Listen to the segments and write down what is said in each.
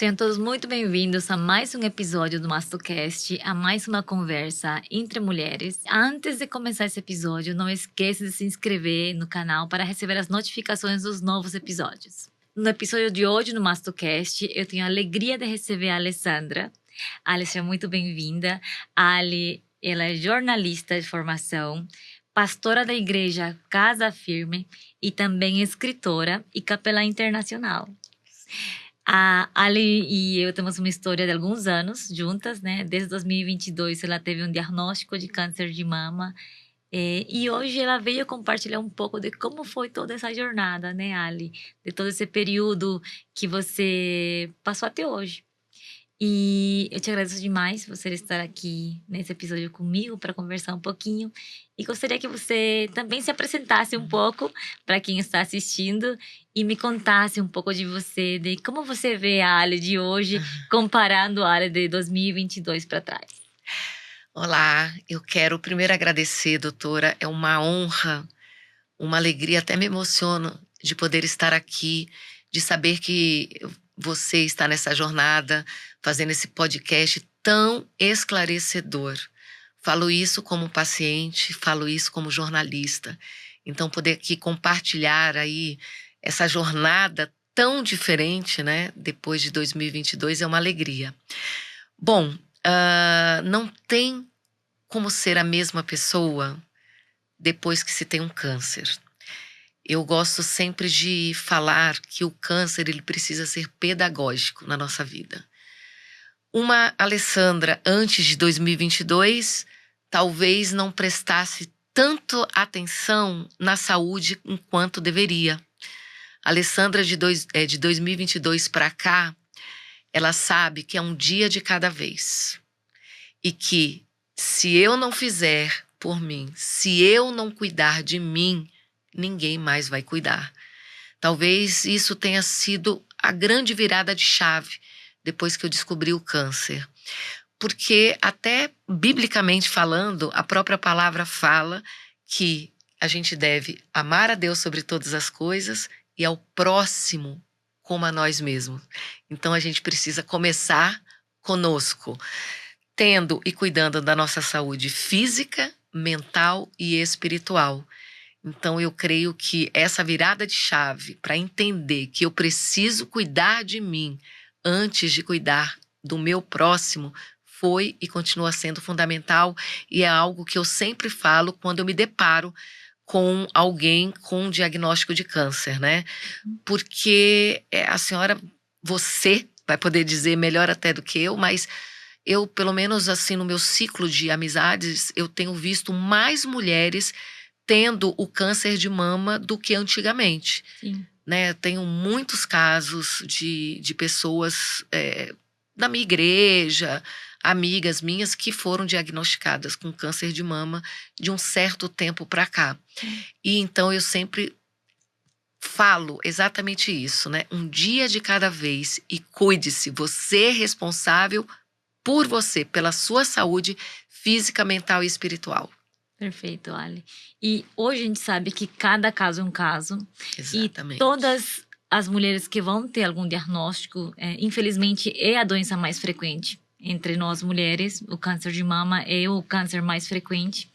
Sejam todos muito bem-vindos a mais um episódio do MastoCast, a mais uma conversa entre mulheres. Antes de começar esse episódio, não esqueça de se inscrever no canal para receber as notificações dos novos episódios. No episódio de hoje, no MastoCast, eu tenho a alegria de receber a Alessandra. A Ale, seja muito bem-vinda. A Ale, ela é jornalista de formação, pastora da igreja Casa Firme e também escritora e capelã internacional. A Ali e eu temos uma história de alguns anos juntas, né? Desde 2022 ela teve um diagnóstico de câncer de mama e hoje ela veio compartilhar um pouco de como foi toda essa jornada, né, Ali? De todo esse período que você passou até hoje. E eu te agradeço demais por você estar aqui nesse episódio comigo para conversar um pouquinho. E gostaria que você também se apresentasse um pouco para quem está assistindo e me contasse um pouco de você, de como você vê a Ale de hoje comparando a Ale de 2022 para trás. Olá, eu quero primeiro agradecer, doutora. É uma honra, uma alegria, até me emociono de poder estar aqui, de saber que você está nessa jornada, fazendo esse podcast tão esclarecedor. Falo isso como paciente, falo isso como jornalista. Então, poder aqui compartilhar aí essa jornada tão diferente, né? Depois de 2022 é uma alegria. Bom, não tem como ser a mesma pessoa depois que se tem um câncer. Eu gosto sempre de falar que o câncer ele precisa ser pedagógico na nossa vida. Uma Alessandra antes de 2022 talvez não prestasse tanto atenção na saúde enquanto deveria. A Alessandra de 2022 para cá, ela sabe que é um dia de cada vez. E que se eu não fizer por mim, se eu não cuidar de mim, ninguém mais vai cuidar. Talvez isso tenha sido a grande virada de chave depois que eu descobri o câncer. Porque até biblicamente falando, a própria palavra fala que a gente deve amar a Deus sobre todas as coisas e ao próximo como a nós mesmos. Então a gente precisa começar conosco, tendo e cuidando da nossa saúde física, mental e espiritual. Então eu creio que essa virada de chave para entender que eu preciso cuidar de mim antes de cuidar do meu próximo foi e continua sendo fundamental e é algo que eu sempre falo quando eu me deparo com alguém com um diagnóstico de câncer, né? Porque a senhora, você vai poder dizer melhor até do que eu, mas eu, pelo menos assim, no meu ciclo de amizades, eu tenho visto mais mulheres tendo o câncer de mama do que antigamente. Sim. Né? Tenho muitos casos de pessoas da minha igreja, amigas minhas que foram diagnosticadas com câncer de mama de um certo tempo para cá. E então eu sempre falo exatamente isso, né? Um dia de cada vez e cuide-se. Você é responsável por você, pela sua saúde física, mental e espiritual. Perfeito, Ali. E hoje a gente sabe que cada caso é um caso. Exatamente. E todas as mulheres que vão ter algum diagnóstico, infelizmente, é a doença mais frequente. Entre nós mulheres, o câncer de mama é o câncer mais frequente.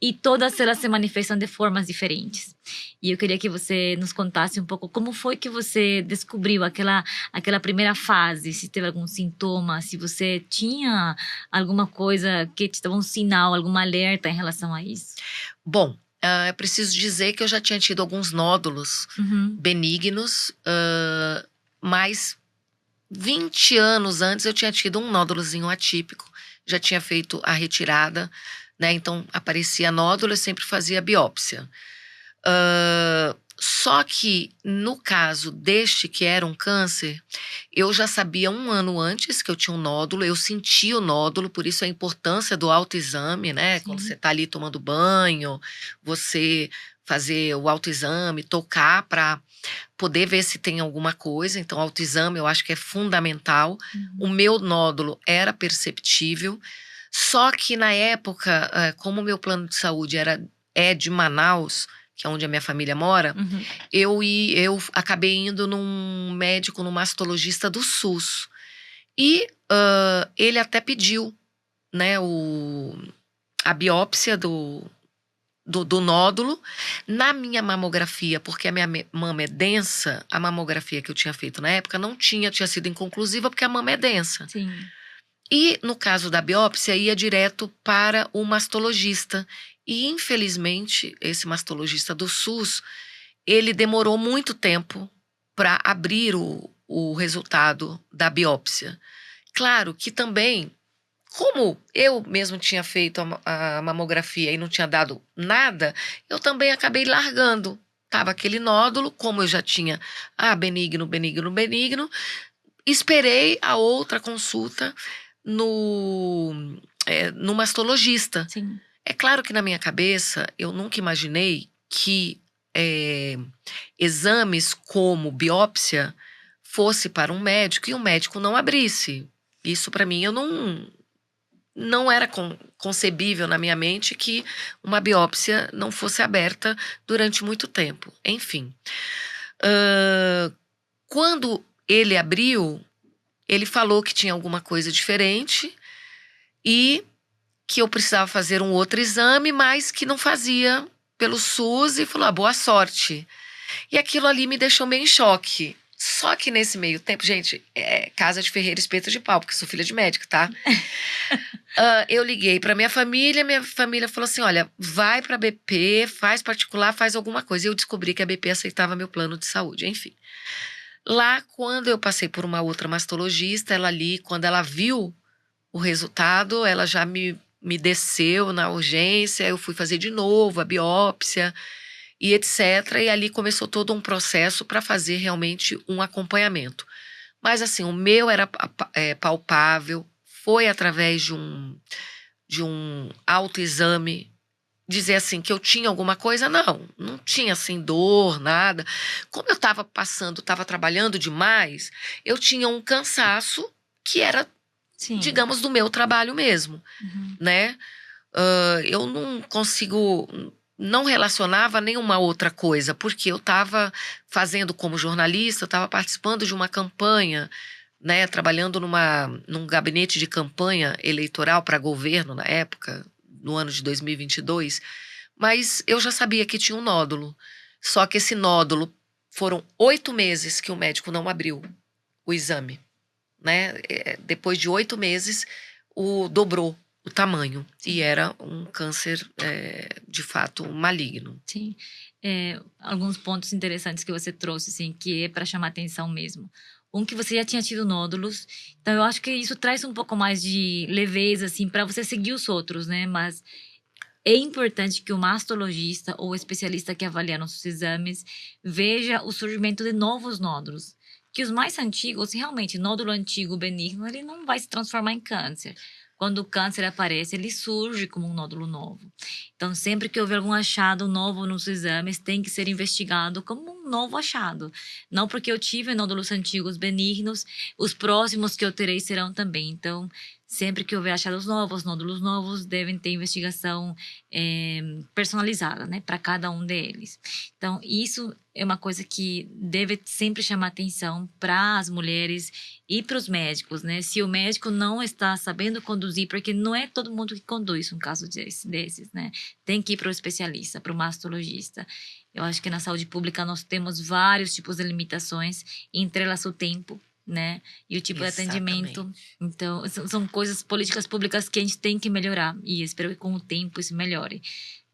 E todas elas se manifestam de formas diferentes. E eu queria que você nos contasse um pouco como foi que você descobriu aquela primeira fase, se teve algum sintoma, se você tinha alguma coisa que te dava um sinal, algum alerta em relação a isso. Bom, é preciso dizer que eu já tinha tido alguns nódulos benignos, mas 20 anos antes eu tinha tido um nódulozinho atípico, já tinha feito a retirada, né? Então aparecia nódulo, eu sempre fazia biópsia. Só que no caso deste que era um câncer, eu já sabia 1 ano antes que eu tinha um nódulo, eu sentia o nódulo, por isso a importância do autoexame, né? Sim. Quando você tá ali tomando banho, você fazer o autoexame, tocar para poder ver se tem alguma coisa. Então, o autoexame eu acho que é fundamental. O meu nódulo era perceptível, só que na época, como o meu plano de saúde é de Manaus, que é onde a minha família mora, eu acabei indo num médico, num mastologista do SUS. E ele até pediu, né, a biópsia do nódulo na minha mamografia, porque a minha mama é densa. A mamografia que eu tinha feito na época tinha sido inconclusiva porque a mama é densa. Sim. E no caso da biópsia ia direto para o mastologista. E infelizmente esse mastologista do SUS, ele demorou muito tempo para abrir o resultado da biópsia. Claro que também, como eu mesmo tinha feito a mamografia e não tinha dado nada, eu também acabei largando. Tava aquele nódulo, como eu já tinha benigno, benigno, benigno, esperei a outra consulta no mastologista. Sim. É claro que na minha cabeça eu nunca imaginei que exames como biópsia fosse para um médico e o médico não abrisse. Isso para mim não era concebível na minha mente que uma biópsia não fosse aberta durante muito tempo. Enfim, quando ele abriu, ele falou que tinha alguma coisa diferente e que eu precisava fazer um outro exame, mas que não fazia pelo SUS, e falou: boa sorte. E aquilo ali me deixou meio em choque. Só que nesse meio tempo, gente, casa de ferreiro, espeto de pau, porque sou filha de médico, tá? Eu liguei pra minha família falou assim: olha, vai pra BP, faz particular, faz alguma coisa. E eu descobri que a BP aceitava meu plano de saúde, enfim. Lá, quando eu passei por uma outra mastologista, quando ela viu o resultado, ela já me desceu na urgência, eu fui fazer de novo a biópsia e etc. E ali começou todo um processo para fazer realmente um acompanhamento. Mas assim, o meu era palpável, foi através de um autoexame, dizer assim que eu tinha alguma coisa, não tinha assim dor, nada. Como eu estava trabalhando demais, eu tinha um cansaço que era, Sim. digamos, do meu trabalho mesmo, né? Eu não relacionava nenhuma outra coisa, porque eu estava fazendo como jornalista, eu estava participando de uma campanha, né, trabalhando num gabinete de campanha eleitoral para governo na época, no ano de 2022, mas eu já sabia que tinha um nódulo. Só que esse nódulo, foram 8 meses que o médico não abriu o exame, né? Depois de 8 meses, dobrou o tamanho. Sim. E era um câncer, de fato, maligno. Sim. Alguns pontos interessantes que você trouxe, assim, que é para chamar atenção mesmo. Que você já tinha tido nódulos, então eu acho que isso traz um pouco mais de leveza, assim, para você seguir os outros, né? Mas é importante que o mastologista ou o especialista que avalia nossos exames veja o surgimento de novos nódulos. Que os mais antigos, realmente, nódulo antigo benigno, ele não vai se transformar em câncer. Quando o câncer aparece, ele surge como um nódulo novo. Então, sempre que houver algum achado novo nos exames, tem que ser investigado como um novo achado. Não porque eu tive nódulos antigos benignos, os próximos que eu terei serão também. Então, sempre que houver achados novos, nódulos novos, devem ter investigação personalizada, né, para cada um deles. Então, isso é uma coisa que deve sempre chamar atenção para as mulheres e para os médicos, né? Se o médico não está sabendo conduzir, porque não é todo mundo que conduz um caso desses, né? Tem que ir para o especialista, para o mastologista. Eu acho que na saúde pública nós temos vários tipos de limitações, entrelaça o tempo, né? E o tipo de atendimento. Então, são coisas, políticas públicas que a gente tem que melhorar. E eu espero que com o tempo isso melhore.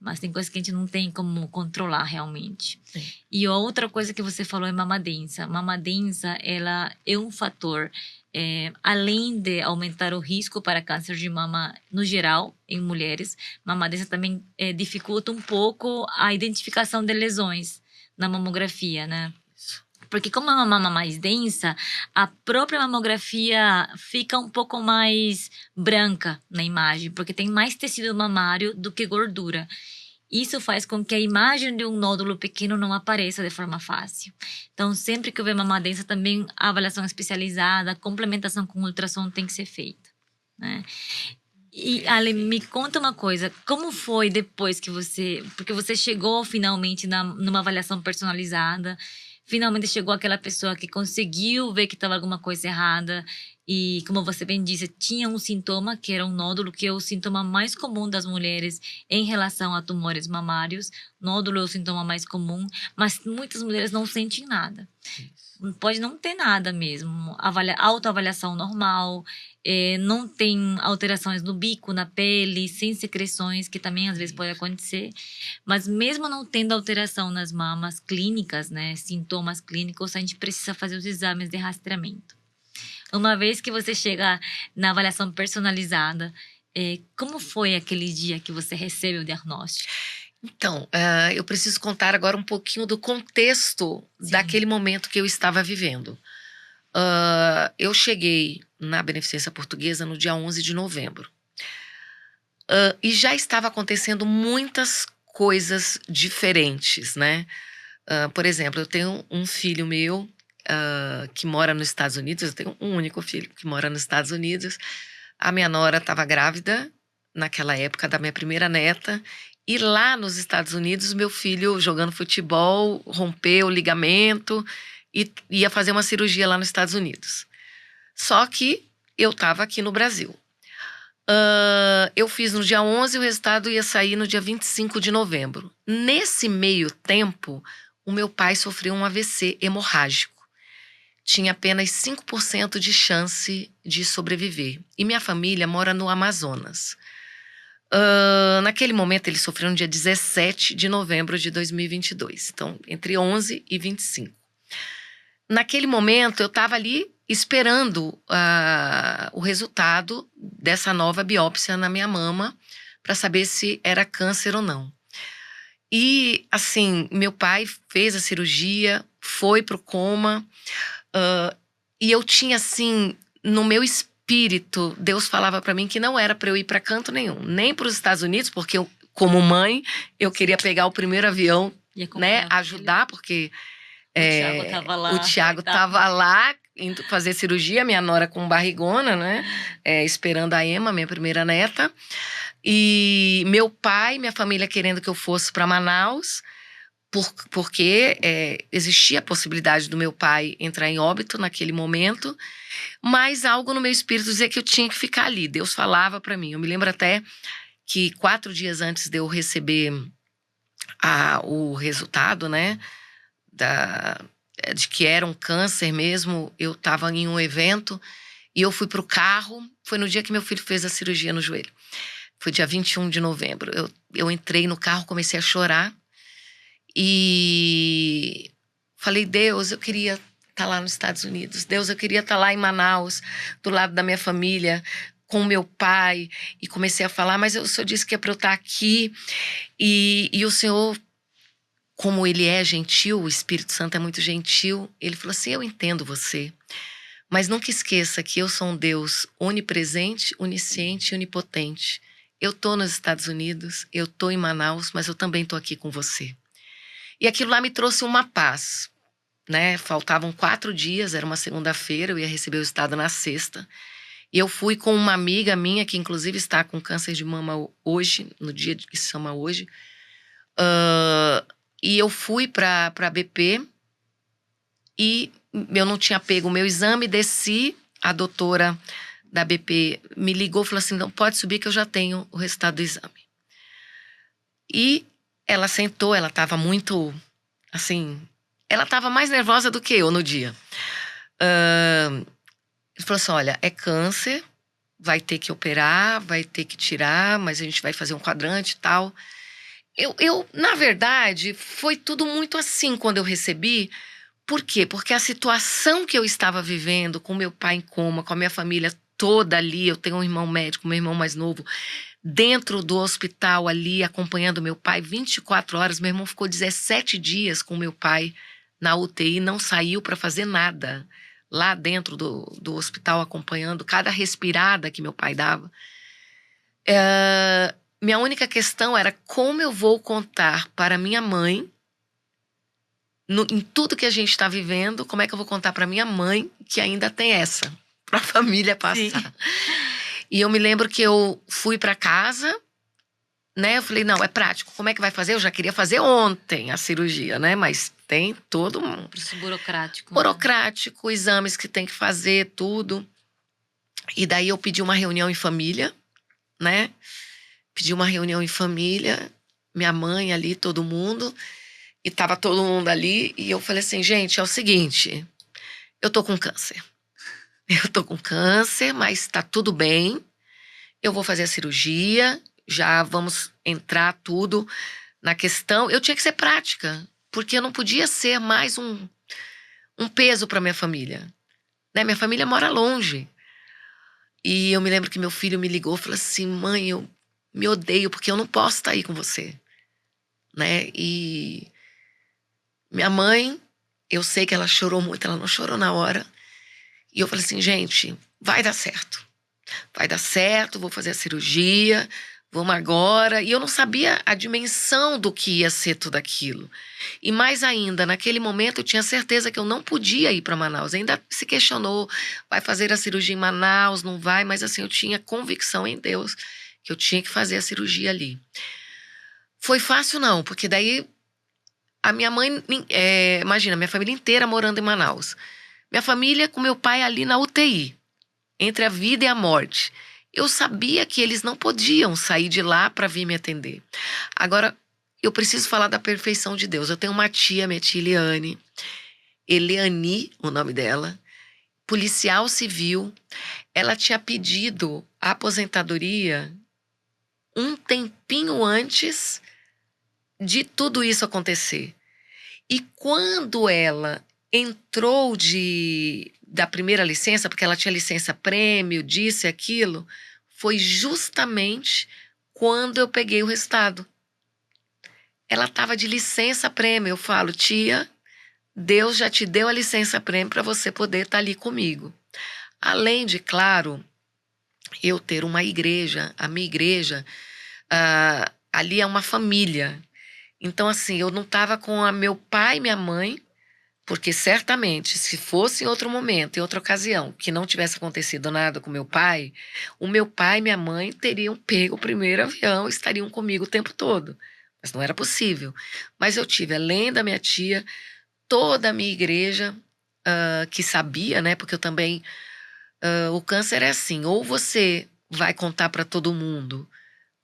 Mas tem coisas que a gente não tem como controlar realmente. Sim. E outra coisa que você falou é mamadensa. Mamadensa, ela é um fator, além de aumentar o risco para câncer de mama no geral, em mulheres, mamadensa também dificulta um pouco a identificação de lesões na mamografia, né? Porque como é uma mama mais densa, a própria mamografia fica um pouco mais branca na imagem, porque tem mais tecido mamário do que gordura. Isso faz com que a imagem de um nódulo pequeno não apareça de forma fácil. Então, sempre que houver mama densa, também a avaliação especializada, a complementação com ultrassom tem que ser feita, né? E, Ale, me conta uma coisa, como foi depois que porque você chegou finalmente numa avaliação personalizada, finalmente chegou aquela pessoa que conseguiu ver que estava alguma coisa errada E como você bem disse, tinha um sintoma que era um nódulo, que é o sintoma mais comum das mulheres em relação a tumores mamários. Nódulo é o sintoma mais comum, mas muitas mulheres não sentem nada. Pode não ter nada mesmo. Autoavaliação normal, não tem alterações no bico, na pele, sem secreções, que também às vezes pode acontecer. Mas mesmo não tendo alteração nas mamas clínicas, né, sintomas clínicos, a gente precisa fazer os exames de rastreamento. Uma vez que você chega na avaliação personalizada, como foi aquele dia que você recebe o diagnóstico? Então, eu preciso contar agora um pouquinho do contexto daquele momento que eu estava vivendo. Eu cheguei na Beneficência Portuguesa no dia 11 de novembro. E já estava acontecendo muitas coisas diferentes, né? Por exemplo, eu tenho um filho meu que mora nos Estados Unidos. Eu tenho um único filho que mora nos Estados Unidos. A minha nora estava grávida naquela época da minha primeira neta. E lá nos Estados Unidos, meu filho, jogando futebol, rompeu o ligamento e ia fazer uma cirurgia lá nos Estados Unidos. Só que eu estava aqui no Brasil. Eu fiz no dia 11, o resultado ia sair no dia 25 de novembro. Nesse meio tempo, o meu pai sofreu um AVC hemorrágico. Tinha apenas 5% de chance de sobreviver. E minha família mora no Amazonas. Naquele momento, ele sofreu no dia 17 de novembro de 2022. Então, entre 11 e 25. Naquele momento, eu estava ali esperando o resultado dessa nova biópsia na minha mama para saber se era câncer ou não. E, assim, meu pai fez a cirurgia, foi pro coma, e eu tinha, assim, no meu espírito, Deus falava para mim que não era para eu ir para canto nenhum, nem para os Estados Unidos, porque eu, como mãe, eu queria pegar o primeiro avião, né, ajudar, porque o Thiago estava lá indo fazer cirurgia, minha nora com barrigona, né, esperando a Emma, minha primeira neta, e meu pai, minha família querendo que eu fosse para Manaus, porque existia a possibilidade do meu pai entrar em óbito naquele momento, mas algo no meu espírito dizia que eu tinha que ficar ali. Deus falava para mim. Eu me lembro até que 4 dias antes de eu receber o resultado, né, de que era um câncer mesmo, eu estava em um evento e eu fui pro carro. Foi no dia que meu filho fez a cirurgia no joelho. Foi dia 21 de novembro. Eu entrei no carro, comecei a chorar. E falei, Deus, eu queria estar lá nos Estados Unidos. Deus, eu queria estar lá em Manaus, do lado da minha família, com o meu pai. E comecei a falar, mas o Senhor disse que é para eu estar aqui. E o Senhor, como Ele é gentil, o Espírito Santo é muito gentil, Ele falou assim, eu entendo você. Mas nunca esqueça que eu sou um Deus onipresente, onisciente e onipotente. Eu estou nos Estados Unidos, eu estou em Manaus, mas eu também estou aqui com você. E aquilo lá me trouxe uma paz, né? Faltavam 4 dias, era uma segunda-feira, eu ia receber o resultado na sexta. E eu fui com uma amiga minha, que inclusive está com câncer de mama hoje, no dia que se chama hoje. E eu fui para a BP e eu não tinha pego o meu exame, desci, a doutora da BP me ligou e falou assim, não, pode subir que eu já tenho o resultado do exame. E ela sentou, ela estava muito, assim, ela estava mais nervosa do que eu no dia. Ele falou assim, olha, é câncer, vai ter que operar, vai ter que tirar, mas a gente vai fazer um quadrante e tal. Eu, na verdade, foi tudo muito assim quando eu recebi. Por quê? Porque a situação que eu estava vivendo, com meu pai em coma, com a minha família toda ali, eu tenho um irmão médico, meu irmão mais novo, dentro do hospital ali, acompanhando meu pai 24 horas. Meu irmão ficou 17 dias com meu pai na UTI, não saiu para fazer nada. Lá dentro do hospital, acompanhando cada respirada que meu pai dava. Minha única questão era como eu vou contar para minha mãe, em tudo que a gente está vivendo, como é que eu vou contar para minha mãe, que ainda tem essa, para a família passar. Sim. E eu me lembro que eu fui para casa, né? Eu falei, não, é prático. Como é que vai fazer? Eu já queria fazer ontem a cirurgia, né? Mas tem todo um... Processo burocrático. Burocrático, exames que tem que fazer, tudo. E daí eu pedi uma reunião em família, né? Pedi uma reunião em família, minha mãe ali, todo mundo, e tava todo mundo ali, e eu falei assim, gente, é o seguinte, eu tô com câncer. Eu tô com câncer, mas tá tudo bem. Eu vou fazer a cirurgia, já vamos entrar tudo na questão. Eu tinha que ser prática, porque eu não podia ser mais um peso para minha família, né? Minha família mora longe. E eu me lembro que meu filho me ligou e falou assim, mãe, eu me odeio porque eu não posso estar aí com você, né? E minha mãe, eu sei que ela chorou muito, ela não chorou na hora. E eu falei assim, gente, vai dar certo. Vai dar certo, vou fazer a cirurgia, vamos agora. E eu não sabia a dimensão do que ia ser tudo aquilo. E mais ainda, naquele momento eu tinha certeza que eu não podia ir para Manaus. Ainda se questionou, vai fazer a cirurgia em Manaus, não vai? Mas assim, eu tinha convicção em Deus que eu tinha que fazer a cirurgia ali. Foi fácil não, porque daí a minha mãe, imagina, minha família inteira morando em Manaus. Minha família com meu pai ali na UTI, entre a vida e a morte. Eu sabia que eles não podiam sair de lá para vir me atender. Agora, eu preciso falar da perfeição de Deus. Eu tenho uma tia, minha tia Eliane, o nome dela, policial civil. Ela tinha pedido a aposentadoria um tempinho antes de tudo isso acontecer. E quando ela entrou da primeira licença, porque ela tinha licença prêmio, disse aquilo, foi justamente quando eu peguei o resultado. Ela estava de licença prêmio. Eu falo, tia, Deus já te deu a licença prêmio para você poder estar ali comigo. Além de, claro, eu ter uma igreja, a minha igreja, ali é uma família. Então, assim, eu não estava com meu pai e minha mãe, porque certamente, se fosse em outro momento, em outra ocasião, que não tivesse acontecido nada com meu pai, o meu pai e minha mãe teriam pego o primeiro avião e estariam comigo o tempo todo. Mas não era possível. Mas eu tive, além da minha tia, toda a minha igreja, que sabia, né? Porque eu também. O câncer é assim: ou você vai contar para todo mundo,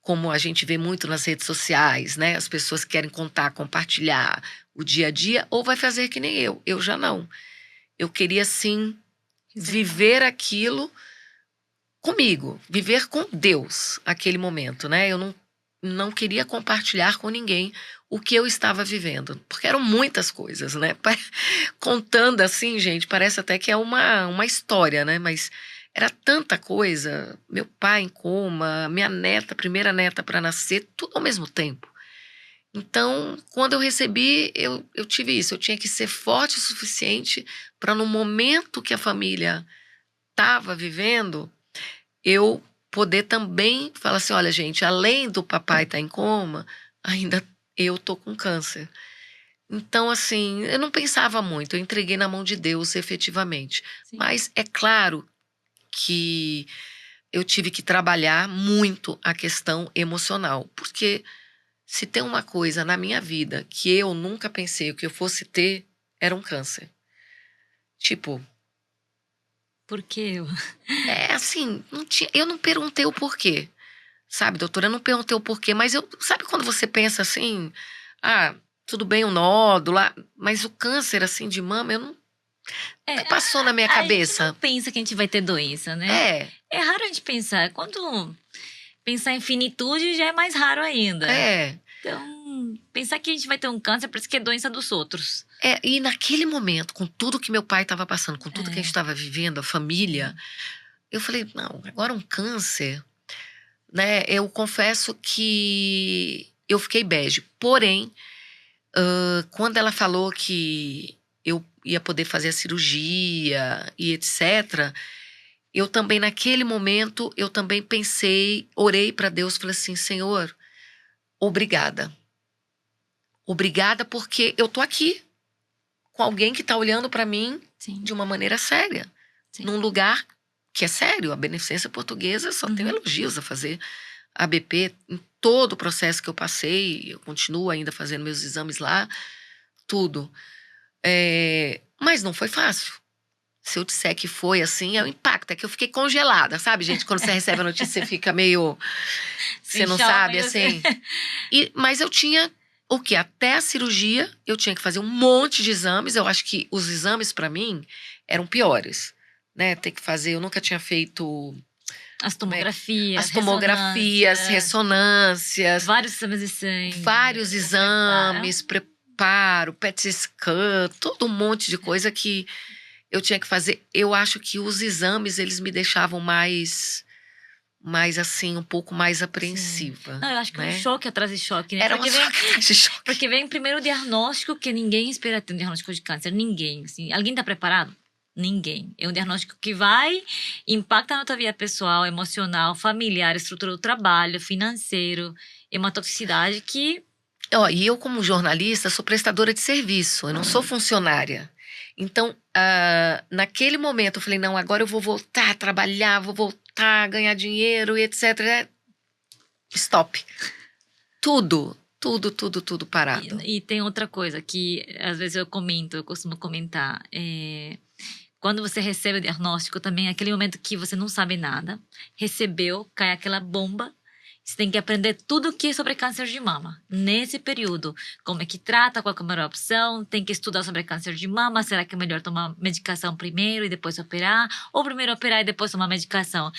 como a gente vê muito nas redes sociais, né? As pessoas querem contar, compartilhar o dia a dia, ou vai fazer que nem eu. Eu já não. Eu queria, sim, viver aquilo comigo, viver com Deus aquele momento, né? Eu não queria compartilhar com ninguém o que eu estava vivendo, porque eram muitas coisas, né? Contando assim, gente, parece até que é uma história, né? Mas era tanta coisa. Meu pai em coma, minha neta, primeira neta para nascer, tudo ao mesmo tempo. Então, quando eu recebi, eu tive isso. Eu tinha que ser forte o suficiente para, no momento que a família estava vivendo, eu poder também falar assim, olha, gente, além do papai estar em coma, ainda eu tô com câncer. Então, assim, eu não pensava muito, eu entreguei na mão de Deus efetivamente. Sim. Mas é claro que eu tive que trabalhar muito a questão emocional, porque se tem uma coisa na minha vida que eu nunca pensei que eu fosse ter, era um câncer. Tipo, Por quê? assim, eu não perguntei o porquê. Sabe, doutora, eu não perguntei o porquê, mas sabe quando você pensa assim, tudo bem o nódulo lá, mas o câncer assim de mama, eu É, nunca passou na minha a gente não cabeça. pensa que a gente vai ter doença, né? É, É raro a gente pensar. Quando pensar em finitude já é mais raro ainda. é, Então, pensar que a gente vai ter um câncer parece que é doença dos outros. e naquele momento, com tudo que meu pai estava passando, com tudo que a gente É. estava vivendo, a família, eu falei, não, agora um câncer, né? Eu confesso que eu fiquei bege, porém, quando ela falou que eu ia poder fazer a cirurgia e etc., eu também, naquele momento, eu também pensei, orei para Deus, falei assim, Senhor, obrigada. Obrigada porque eu tô aqui com alguém que tá olhando para mim Sim, de uma maneira séria, sim. num lugar que é sério. A Beneficência Portuguesa só tem elogios a fazer. A BP, em todo o processo que eu passei, eu continuo ainda fazendo meus exames lá, tudo. Mas não foi fácil, Se eu disser que foi assim, é o impacto. É que eu fiquei congelada, sabe, gente? Quando você recebe a notícia, você fica meio… Você Sem não chão, sabe, meio assim. assim… Mas eu tinha… O quê? Até a cirurgia, eu tinha que fazer um monte de exames. Eu acho que os exames, pra mim, eram piores, né? Ter que fazer… Eu nunca tinha feito… As Como é tomografias, as tomografias, ressonância, ressonâncias, vários exames de sangue, vários o preparo. exames, preparo, PET scan, todo um monte de coisa que eu tinha que fazer. Eu acho que os exames, eles me deixavam mais assim, um pouco mais Sim. apreensiva, Não, eu acho que é um né? choque atrás de choque, né? Era uma só de choque. Porque vem primeiro o diagnóstico, que ninguém espera ter um diagnóstico de câncer. Ninguém. Assim. Alguém está preparado? Ninguém. É um diagnóstico que vai, impacta na tua vida pessoal, emocional, familiar, estrutura do trabalho, financeiro. É uma toxicidade que… Ó, e eu, como jornalista, sou prestadora de serviço, eu não sou funcionária. Então, naquele momento, eu falei, não, agora eu vou voltar a trabalhar, vou voltar a ganhar dinheiro e etc. Stop. Tudo parado. E tem outra coisa que, às vezes, eu costumo comentar. Quando você recebe o diagnóstico também, é aquele momento que você não sabe nada, recebeu, cai aquela bomba, você tem que aprender tudo o que é sobre câncer de mama. Nesse período, como é que trata, qual é a melhor opção, tem que estudar sobre câncer de mama, será que é melhor tomar medicação primeiro e depois operar, ou primeiro operar e depois tomar medicação?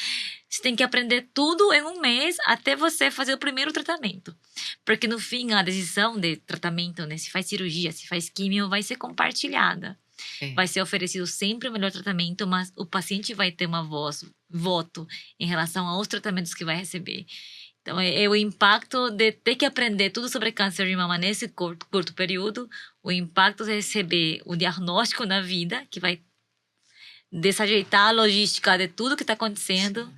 Você tem que aprender tudo em um mês até você fazer o primeiro tratamento. Porque no fim, a decisão de tratamento, né, se faz cirurgia, se faz químio, vai ser compartilhada. É. Vai ser oferecido sempre o melhor tratamento, mas o paciente vai ter uma voto em relação aos tratamentos que vai receber. Então, é o impacto de ter que aprender tudo sobre câncer de mama nesse curto período, o impacto de receber o diagnóstico na vida, que vai desajeitar a logística de tudo que está acontecendo, sim,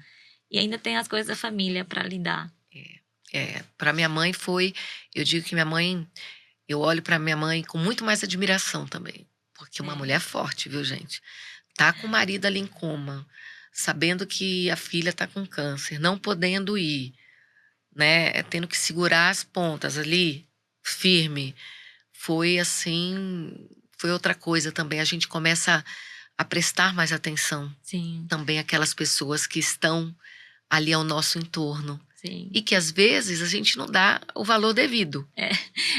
e ainda tem as coisas da família para lidar. Para minha mãe foi… Eu digo que minha mãe… Eu olho para minha mãe com muito mais admiração também. Porque uma mulher forte, viu, gente? Tá com o marido ali em coma, sabendo que a filha tá com câncer, não podendo ir, né? Tendo que segurar as pontas ali, firme. Foi assim… Foi outra coisa também. A gente começa a prestar mais atenção. Sim. Também aquelas pessoas que estão ali ao nosso entorno. Sim. E que às vezes a gente não dá o valor devido.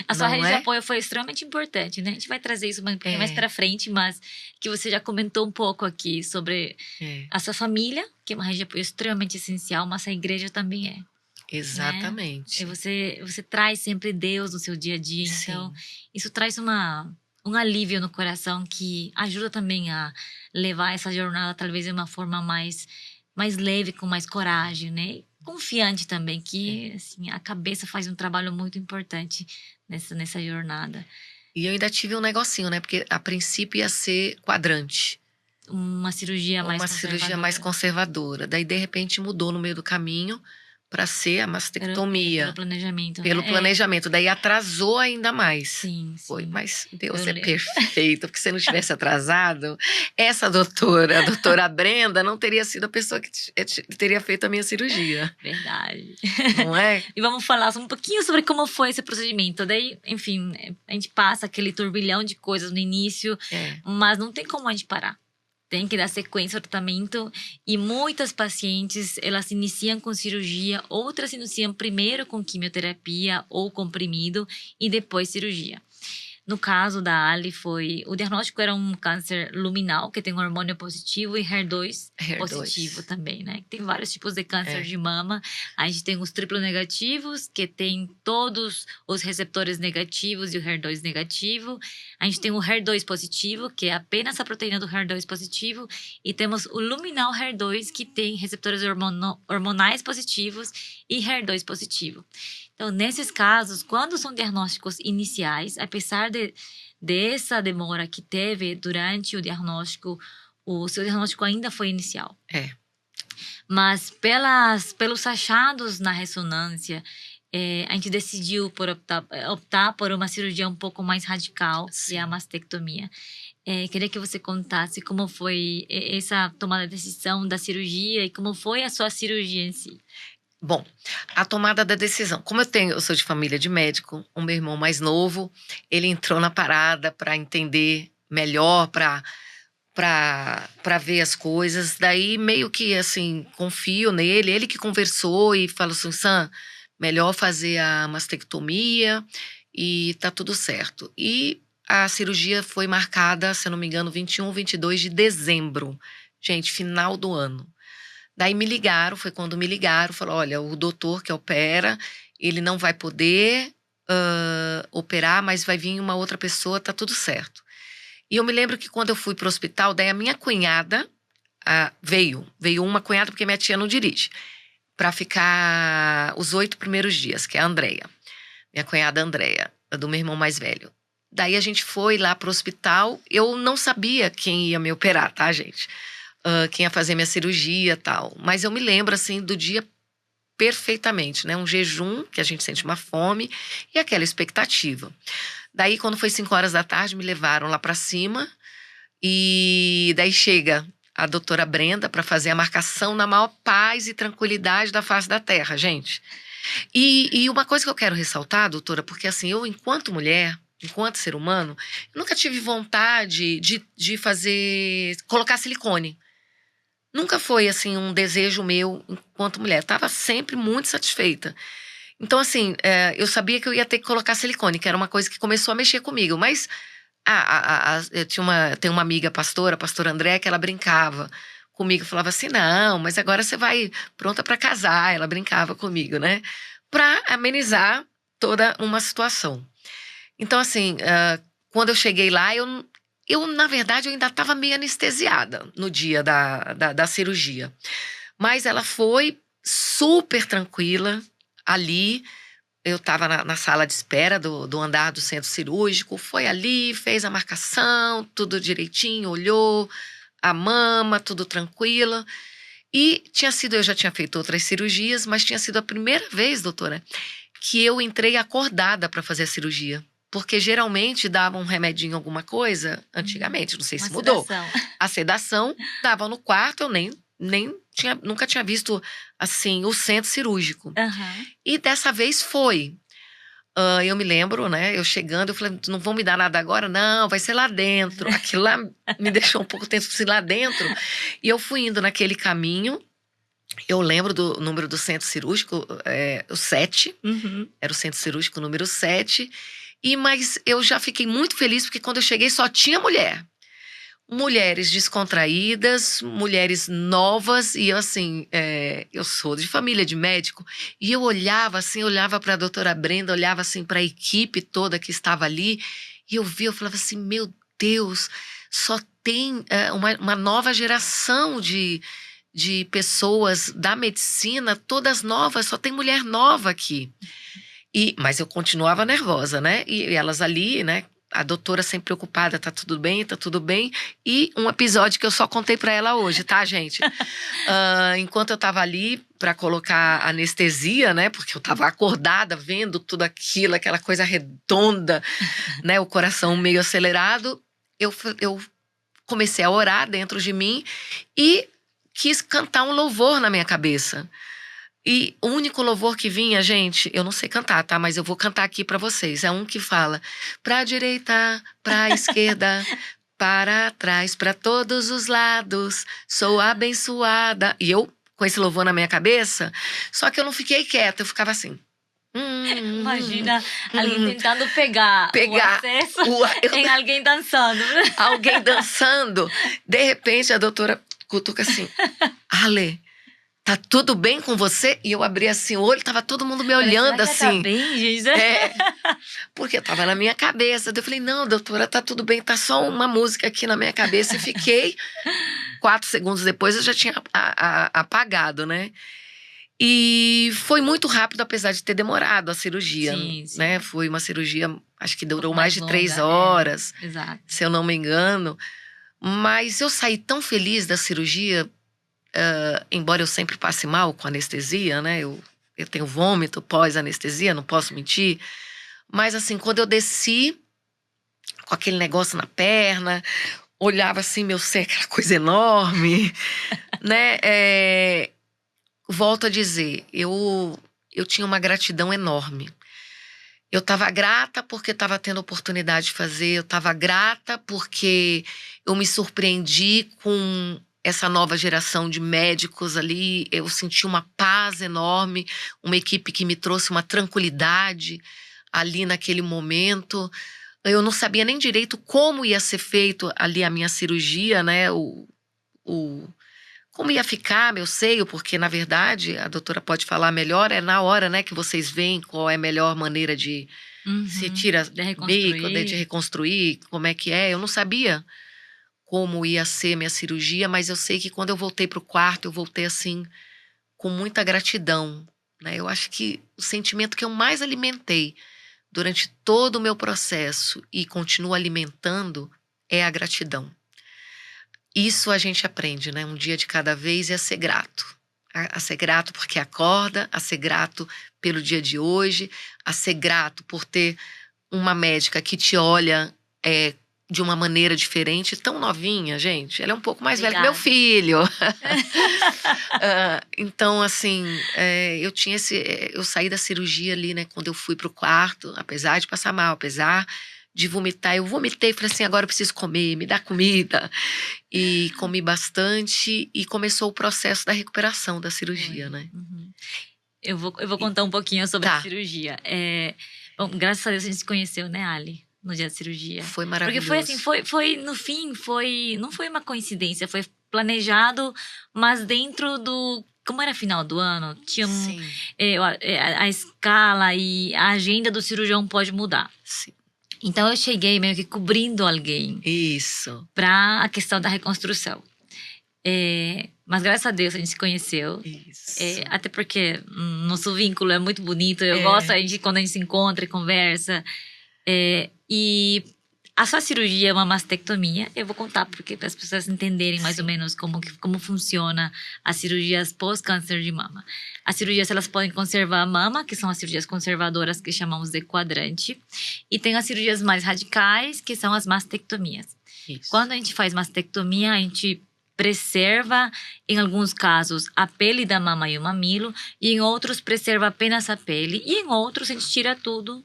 A sua rede de é? apoio foi extremamente importante, né? A gente vai trazer isso um pouquinho mais para frente, mas que você já comentou um pouco aqui sobre a sua família, que é uma rede de apoio extremamente essencial, mas a igreja também é. Exatamente. Né? E você traz sempre Deus no seu dia a dia, Sim. então isso traz um alívio no coração que ajuda também a levar essa jornada talvez de uma forma mais leve, com mais coragem, né? Confiante também, que assim, a cabeça faz um trabalho muito importante nessa jornada. E eu ainda tive um negocinho, né? Porque a princípio ia ser quadrante. Uma cirurgia mais conservadora. Daí, de repente, mudou no meio do caminho para ser a mastectomia. Pelo planejamento. Pelo planejamento. Daí atrasou ainda mais. Sim. Foi, mas Deus é perfeito. Porque se não tivesse atrasado, essa doutora, a doutora Brenda, não teria sido a pessoa que teria feito a minha cirurgia. Verdade. Não é? E vamos falar um pouquinho sobre como foi esse procedimento. Daí, enfim, a gente passa aquele turbilhão de coisas no início, mas não tem como a gente parar. Tem que dar sequência ao tratamento e muitas pacientes, elas iniciam com cirurgia, outras iniciam primeiro com quimioterapia ou comprimido e depois cirurgia. No caso da Ali, o diagnóstico era um câncer luminal, que tem um hormônio positivo, e HER2 positivo também, né? Tem vários tipos de câncer de mama. A gente tem os triplo negativos, que tem todos os receptores negativos e o HER2 negativo. A gente tem o HER2 positivo, que é apenas a proteína do HER2 positivo. E temos o luminal HER2, que tem receptores hormonais positivos e HER2 positivo. Então, nesses casos, quando são diagnósticos iniciais, apesar dessa demora que teve durante o diagnóstico, o seu diagnóstico ainda foi inicial. Mas pelos achados na ressonância, a gente decidiu por optar por uma cirurgia um pouco mais radical, que é a mastectomia. Queria que você contasse como foi essa tomada de decisão da cirurgia e como foi a sua cirurgia em si. Bom, a tomada da decisão. Como eu sou de família de médico, o meu irmão mais novo, ele entrou na parada para entender melhor, para pra ver as coisas. Daí, meio que, assim, confio nele. Ele que conversou e falou assim, Sam, melhor fazer a mastectomia e tá tudo certo. E a cirurgia foi marcada, se eu não me engano, 21, 22 de dezembro. Gente, final do ano. Daí me ligaram, foi quando me ligaram, falou, olha, o doutor que opera, ele não vai poder operar, mas vai vir uma outra pessoa, tá tudo certo. E eu me lembro que quando eu fui pro hospital, daí a minha cunhada veio uma cunhada, porque minha tia não dirige, pra ficar os 8 primeiros dias, que é a Andréia, minha cunhada Andréia, do meu irmão mais velho. Daí a gente foi lá pro hospital, eu não sabia quem ia me operar, tá, gente? Quem ia fazer minha cirurgia e tal. Mas eu me lembro, assim, do dia perfeitamente, né? Um jejum, que a gente sente uma fome, e aquela expectativa. Daí, quando foi 5 horas da tarde, me levaram lá pra cima, e daí chega a doutora Brenda para fazer a marcação na maior paz e tranquilidade da face da terra, gente. E uma coisa que eu quero ressaltar, doutora, porque assim, eu, enquanto mulher, enquanto ser humano, eu nunca tive vontade de colocar silicone. Nunca foi, assim, um desejo meu enquanto mulher. Estava sempre muito satisfeita. Então, assim, eu sabia que eu ia ter que colocar silicone, que era uma coisa que começou a mexer comigo. Mas eu tenho uma amiga pastora, a pastora André, que ela brincava comigo. Falava assim, não, mas agora você vai pronta para casar. Ela brincava comigo, né? Para amenizar toda uma situação. Então, assim, quando eu cheguei lá, na verdade, eu ainda estava meio anestesiada no dia da cirurgia. Mas ela foi super tranquila ali. Eu estava na sala de espera do andar do centro cirúrgico. Foi ali, fez a marcação, tudo direitinho, olhou a mama, tudo tranquila. E eu já tinha feito outras cirurgias, mas tinha sido a primeira vez, doutora, que eu entrei acordada para fazer a cirurgia. Porque geralmente davam um remedinho, alguma coisa, antigamente, não sei se mudou. A sedação dava no quarto, eu nunca tinha visto, assim, o centro cirúrgico. Uhum. E dessa vez foi. Eu me lembro, né, eu chegando, eu falei, não vão me dar nada agora? Não, vai ser lá dentro. Aquilo lá me deixou um pouco tenso, assim, lá dentro. E eu fui indo naquele caminho. Eu lembro do número do centro cirúrgico, o 7. Uhum. Era o centro cirúrgico número 7. Mas eu já fiquei muito feliz, porque quando eu cheguei só tinha mulher. Mulheres descontraídas, mulheres novas, e eu, assim, eu sou de família de médico, e eu olhava assim, olhava para a doutora Brenda, olhava assim para a equipe toda que estava ali, e eu falava assim, meu Deus, só tem uma nova geração de pessoas da medicina, todas novas, só tem mulher nova aqui. Mas eu continuava nervosa, né? E elas ali, né? A doutora sempre preocupada, tá tudo bem, tá tudo bem. E um episódio que eu só contei pra ela hoje, tá, gente? Enquanto eu tava ali pra colocar anestesia, né? Porque eu tava acordada, vendo tudo aquilo, aquela coisa redonda, né? O coração meio acelerado. Eu comecei a orar dentro de mim e quis cantar um louvor na minha cabeça. E o único louvor que vinha, gente, eu não sei cantar, tá? Mas eu vou cantar aqui pra vocês. É um que fala, pra direita, pra esquerda, para trás, pra todos os lados, sou abençoada. E eu, com esse louvor na minha cabeça, só que eu não fiquei quieta, eu ficava assim. Imagina alguém tentando pegar o acesso em alguém dançando. Alguém dançando. De repente, a doutora cutuca assim, Ale, tá tudo bem com você? E eu abri assim o olho, tava todo mundo me olhando assim. Tá bem, gente? Porque tava na minha cabeça. Eu falei, não, doutora, tá tudo bem, tá só uma música aqui na minha cabeça. E fiquei, 4 segundos depois eu já tinha apagado, né? E foi muito rápido, apesar de ter demorado a cirurgia, sim. né? Foi uma cirurgia, acho que durou mais de 3 horas, exato. Se eu não me engano. Mas eu saí tão feliz da cirurgia, embora eu sempre passe mal com anestesia, né? Eu tenho vômito pós-anestesia, não posso mentir. Mas assim, quando eu desci com aquele negócio na perna, olhava assim, meu ser, aquela coisa enorme, né? Volto a dizer, eu tinha uma gratidão enorme. Eu estava grata porque estava tendo oportunidade de fazer, eu estava grata porque eu me surpreendi com essa nova geração de médicos ali, eu senti uma paz enorme, uma equipe que me trouxe uma tranquilidade ali naquele momento. Eu não sabia nem direito como ia ser feito ali a minha cirurgia, né? O, como ia ficar meu seio, porque na verdade a doutora pode falar melhor, é na hora, né, que vocês veem qual é a melhor maneira de se tira De bico, de reconstruir. reconstruir, como é que é. Eu não sabia como ia ser minha cirurgia, mas eu sei que quando eu voltei para o quarto, eu voltei assim com muita gratidão, né? Eu acho que o sentimento que eu mais alimentei durante todo o meu processo e continuo alimentando é a gratidão. Isso a gente aprende, né? Um dia de cada vez, e a ser grato. A ser grato porque acorda, a ser grato pelo dia de hoje, a ser grato por ter uma médica que te olha de uma maneira diferente, tão novinha, gente. Ela é um pouco mais velha que meu Obrigada. filho. Então, assim, eu saí da cirurgia ali, né? Quando eu fui pro quarto, apesar de passar mal, apesar de vomitar, eu vomitei e falei assim: agora eu preciso comer, me dá comida. E comi bastante e começou o processo da recuperação da cirurgia, Foi. né? Uhum. Eu vou E- contar um pouquinho sobre a tá, cirurgia. Bom, graças a Deus a gente se conheceu, né, Ali? No dia da cirurgia. foi Porque foi assim, maravilhoso. no fim, não foi uma coincidência, foi planejado, mas dentro do. Como era final do ano, tinha Sim, a escala e a agenda do cirurgião pode mudar. sim. Então eu cheguei meio que cobrindo alguém Isso, para a questão da reconstrução. Mas graças a Deus a gente se conheceu. isso. Até porque nosso vínculo é muito bonito. Eu gosto É, quando a gente se encontra e conversa. E a sua cirurgia é uma mastectomia. Eu vou contar porque para as pessoas entenderem mais ou sim, menos como funciona as cirurgias pós-câncer de mama. As cirurgias elas podem conservar a mama, que são as cirurgias conservadoras que chamamos de quadrante, e tem as cirurgias mais radicais, que são as mastectomias. isso. Quando a gente faz mastectomia, a gente preserva, em alguns casos, a pele da mama e o mamilo, e em outros preserva apenas a pele, e em outros a gente tira tudo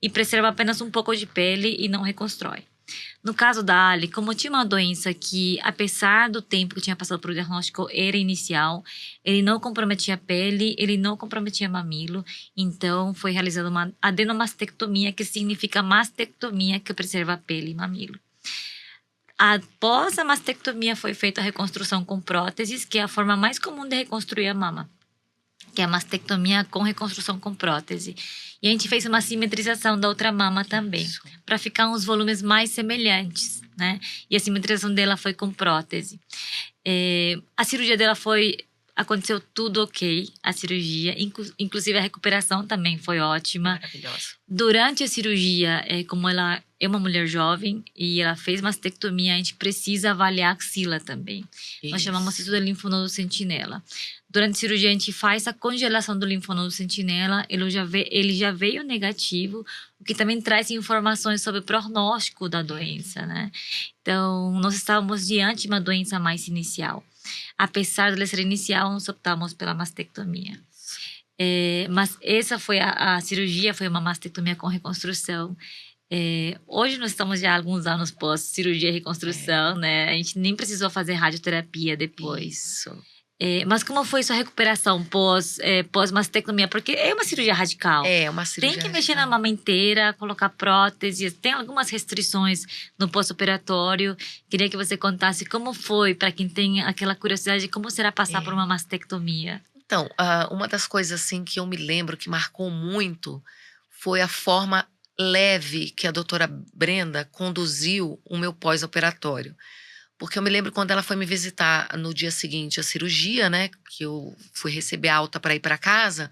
e preserva apenas um pouco de pele e não reconstrói. No caso da Ali, como tinha uma doença que, apesar do tempo que tinha passado para o diagnóstico, era inicial, ele não comprometia a pele, ele não comprometia mamilo, então foi realizada uma adenomastectomia, que significa mastectomia que preserva a pele e mamilo. Após a mastectomia foi feita a reconstrução com próteses, que é a forma mais comum de reconstruir a mama, que é a mastectomia com reconstrução com prótese. E a gente fez uma simetrização da outra mama também, Isso. para ficar uns volumes mais semelhantes, né? E a simetrização dela foi com prótese. A cirurgia dela aconteceu tudo ok, a cirurgia, inclusive a recuperação também foi ótima. Maravilhosa. Durante a cirurgia, como ela é uma mulher jovem e ela fez mastectomia, a gente precisa avaliar a axila também. Nós chamamos isso de linfonodo sentinela. Durante a cirurgia, a gente faz a congelação do linfonodo sentinela, ele já veio negativo, o que também traz informações sobre o prognóstico da doença, né? Então, nós estávamos diante de uma doença mais inicial. Apesar de ela ser inicial, nós optamos pela mastectomia. Mas essa foi a cirurgia, foi uma mastectomia com reconstrução. Hoje nós estamos já há alguns anos pós cirurgia e reconstrução, né? A gente nem precisou fazer radioterapia depois. Isso. Mas como foi sua recuperação pós-mastectomia? Porque é uma cirurgia radical. É uma cirurgia Tem que mexer na radical. mama inteira, colocar próteses, tem algumas restrições no pós-operatório. Queria que você contasse como foi, para quem tem aquela curiosidade de como será passar por uma mastectomia. Então, uma das coisas assim que eu me lembro que marcou muito foi a forma leve que a doutora Brenda conduziu o meu pós-operatório. Porque eu me lembro quando ela foi me visitar no dia seguinte à cirurgia, né, que eu fui receber alta para ir para casa,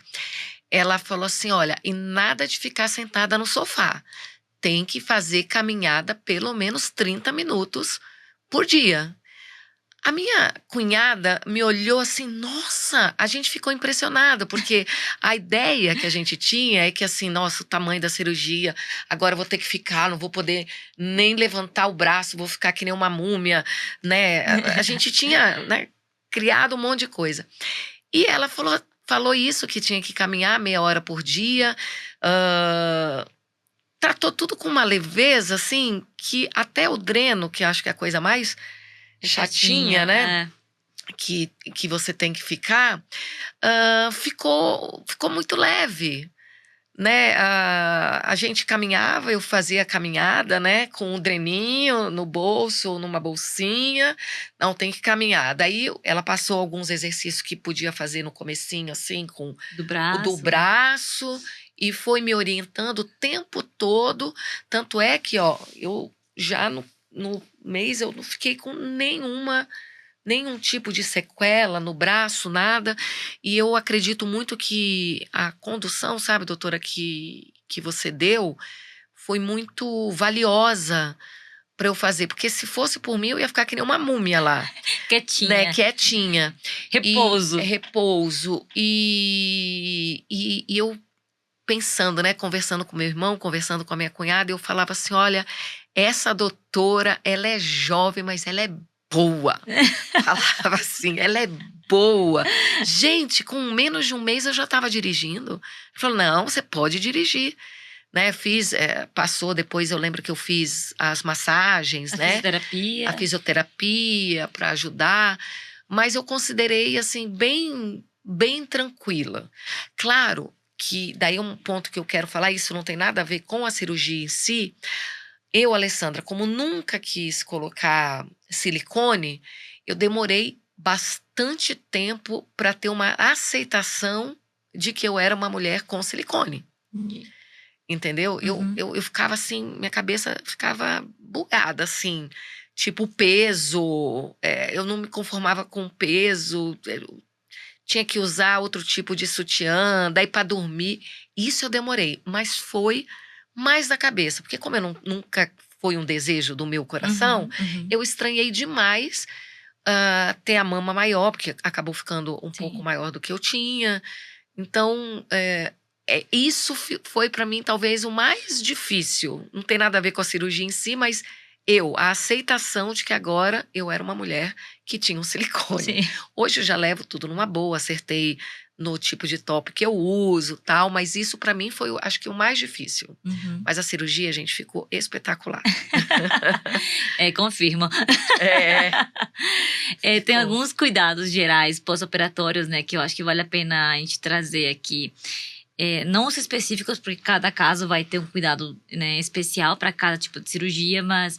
ela falou assim: olha, e nada de ficar sentada no sofá. Tem que fazer caminhada pelo menos 30 minutos por dia. A minha cunhada me olhou assim, nossa, a gente ficou impressionada, porque a ideia que a gente tinha é que assim, nossa, o tamanho da cirurgia, agora eu vou ter que ficar, não vou poder nem levantar o braço, vou ficar que nem uma múmia, né? A gente tinha, né, criado um monte de coisa. E ela falou isso, que tinha que caminhar meia hora por dia, tratou tudo com uma leveza, assim, que até o dreno, que acho que é a coisa mais chatinha, né? Que você tem que ficar, ficou muito leve, né? A gente caminhava, eu fazia a caminhada, né? Com um dreninho no bolso ou numa bolsinha. Não, tem que caminhar. Daí ela passou alguns exercícios que podia fazer no comecinho, assim, com Do o do braço. braço, e foi me orientando o tempo todo. Tanto é que, ó, eu já no mês eu não fiquei com nenhum tipo de sequela no braço, nada. E eu acredito muito que a condução, sabe, doutora, que você deu, foi muito valiosa para eu fazer. Porque se fosse por mim, eu ia ficar que nem uma múmia lá, Quietinha. né? Quietinha. Repouso. Repouso. E eu pensando, né? Conversando com meu irmão, conversando com a minha cunhada, eu falava assim: olha, essa doutora, ela é jovem, mas ela é boa. Falava assim, ela é boa. Gente, com menos de um mês eu já estava dirigindo. Ele falou, não, você pode dirigir. Né, passou depois, eu lembro que eu fiz as massagens, A né? fisioterapia. A fisioterapia para ajudar. Mas eu considerei, assim, bem tranquila. Claro que daí um ponto que eu quero falar, isso não tem nada a ver com a cirurgia em si. Eu, Alessandra, como nunca quis colocar silicone, eu demorei bastante tempo para ter uma aceitação de que eu era uma mulher com silicone. Entendeu? Uhum. Eu ficava assim, minha cabeça ficava bugada, assim. Tipo, peso, eu não me conformava com peso, eu tinha que usar outro tipo de sutiã, daí para dormir. Isso eu demorei, mas foi mais da cabeça, porque como eu nunca foi um desejo do meu coração, Uhum. eu estranhei demais ter a mama maior, porque acabou ficando um pouco maior do que eu tinha. Então, isso foi para mim talvez o mais difícil. Não tem nada a ver com a cirurgia em si, mas a aceitação de que agora eu era uma mulher que tinha um silicone. Sim. Hoje eu já levo tudo numa boa, acertei no tipo de top que eu uso, tal, mas isso para mim foi, acho que o mais difícil. Uhum. Mas a cirurgia, gente, ficou espetacular. Confirmo. Tem alguns cuidados gerais pós-operatórios, né, que eu acho que vale a pena a gente trazer aqui. Não os específicos, porque cada caso vai ter um cuidado, né, especial para cada tipo de cirurgia, mas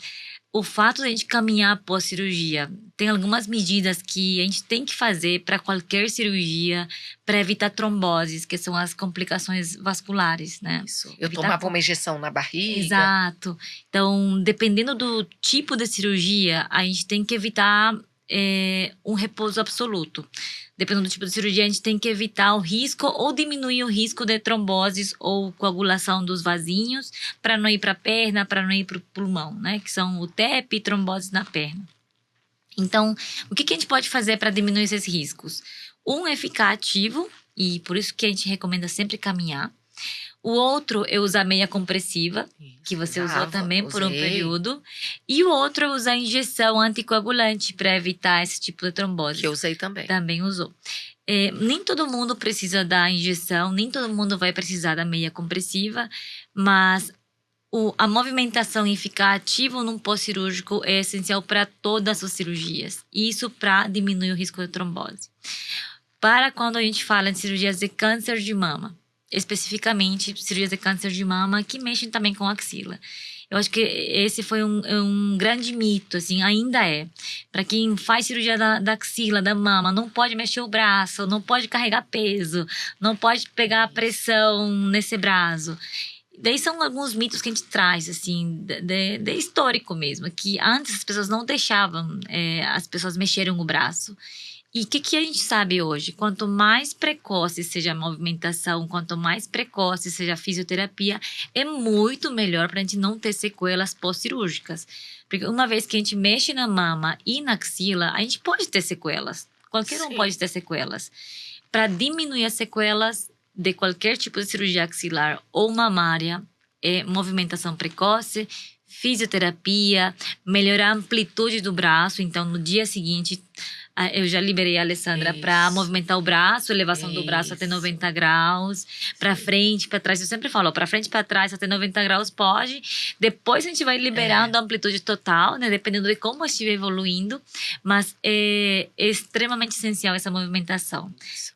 o fato de a gente caminhar após cirurgia, tem algumas medidas que a gente tem que fazer para qualquer cirurgia para evitar tromboses, que são as complicações vasculares, né? Isso. Eu tomava uma injeção na barriga. Exato. Então, dependendo do tipo de cirurgia, a gente tem que evitar um repouso absoluto. Dependendo do tipo de cirurgia, a gente tem que evitar o risco ou diminuir o risco de tromboses ou coagulação dos vasinhos para não ir para a perna, para não ir para o pulmão, né? Que são o TEP e tromboses na perna. Então, o que a gente pode fazer para diminuir esses riscos? Um é ficar ativo, e por isso que a gente recomenda sempre caminhar. O outro é usar meia compressiva, que você usou também por um período. E o outro é usar injeção anticoagulante para evitar esse tipo de trombose. Que eu usei também. Também usou. Nem todo mundo precisa da injeção, nem todo mundo vai precisar da meia compressiva, mas a movimentação e ficar ativo num pós-cirúrgico é essencial para todas as cirurgias. Isso para diminuir o risco de trombose. Para quando a gente fala de cirurgias de câncer de mama, especificamente cirurgias de câncer de mama que mexem também com a axila. Eu acho que esse foi um grande mito, assim, ainda é. Para quem faz cirurgia da axila, da mama, não pode mexer o braço, não pode carregar peso, não pode pegar a pressão nesse braço. Daí são alguns mitos que a gente traz, assim, de histórico mesmo, que antes as pessoas não deixavam as pessoas mexerem o braço. E o que a gente sabe hoje? Quanto mais precoce seja a movimentação, quanto mais precoce seja a fisioterapia, é muito melhor para a gente não ter sequelas pós-cirúrgicas. Porque uma vez que a gente mexe na mama e na axila, a gente pode ter sequelas. Qualquer um pode ter sequelas. Para diminuir as sequelas de qualquer tipo de cirurgia axilar ou mamária, movimentação precoce, fisioterapia, melhorar a amplitude do braço. Então, no dia seguinte, Eu já liberei a Alessandra para movimentar o braço, elevação do braço até 90 graus, para frente, para trás. Eu sempre falo, para frente, para trás, até 90 graus pode. Depois a gente vai liberando a amplitude total, né? Dependendo de como estiver evoluindo. Mas é extremamente essencial essa movimentação.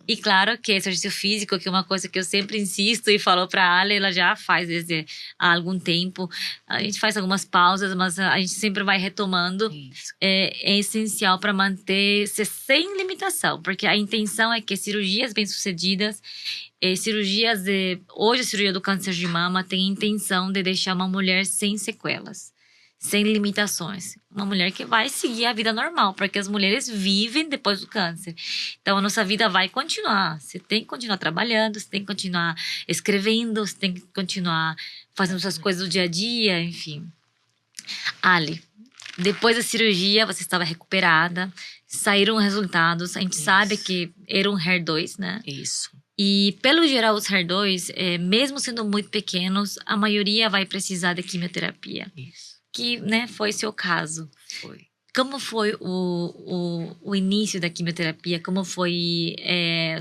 E claro que exercício físico, que é uma coisa que eu sempre insisto e falo para a Ale, ela já faz desde há algum tempo. A gente faz algumas pausas, mas a gente sempre vai retomando. É essencial para manter-se sem limitação, porque a intenção é que cirurgias bem-sucedidas, hoje a cirurgia do câncer de mama tem a intenção de deixar uma mulher sem sequelas, sem limitações. Uma mulher que vai seguir a vida normal, porque as mulheres vivem depois do câncer. Então, a nossa vida vai continuar. Você tem que continuar trabalhando, você tem que continuar escrevendo, você tem que continuar fazendo suas coisas do dia a dia, enfim. Ali, depois da cirurgia, você estava recuperada, saíram resultados. A gente sabe que era um HER2, né? Isso. E, pelo geral, os HER2, mesmo sendo muito pequenos, a maioria vai precisar de quimioterapia. Isso. Que, né, foi seu caso. Foi. Como foi o início da quimioterapia? Como foi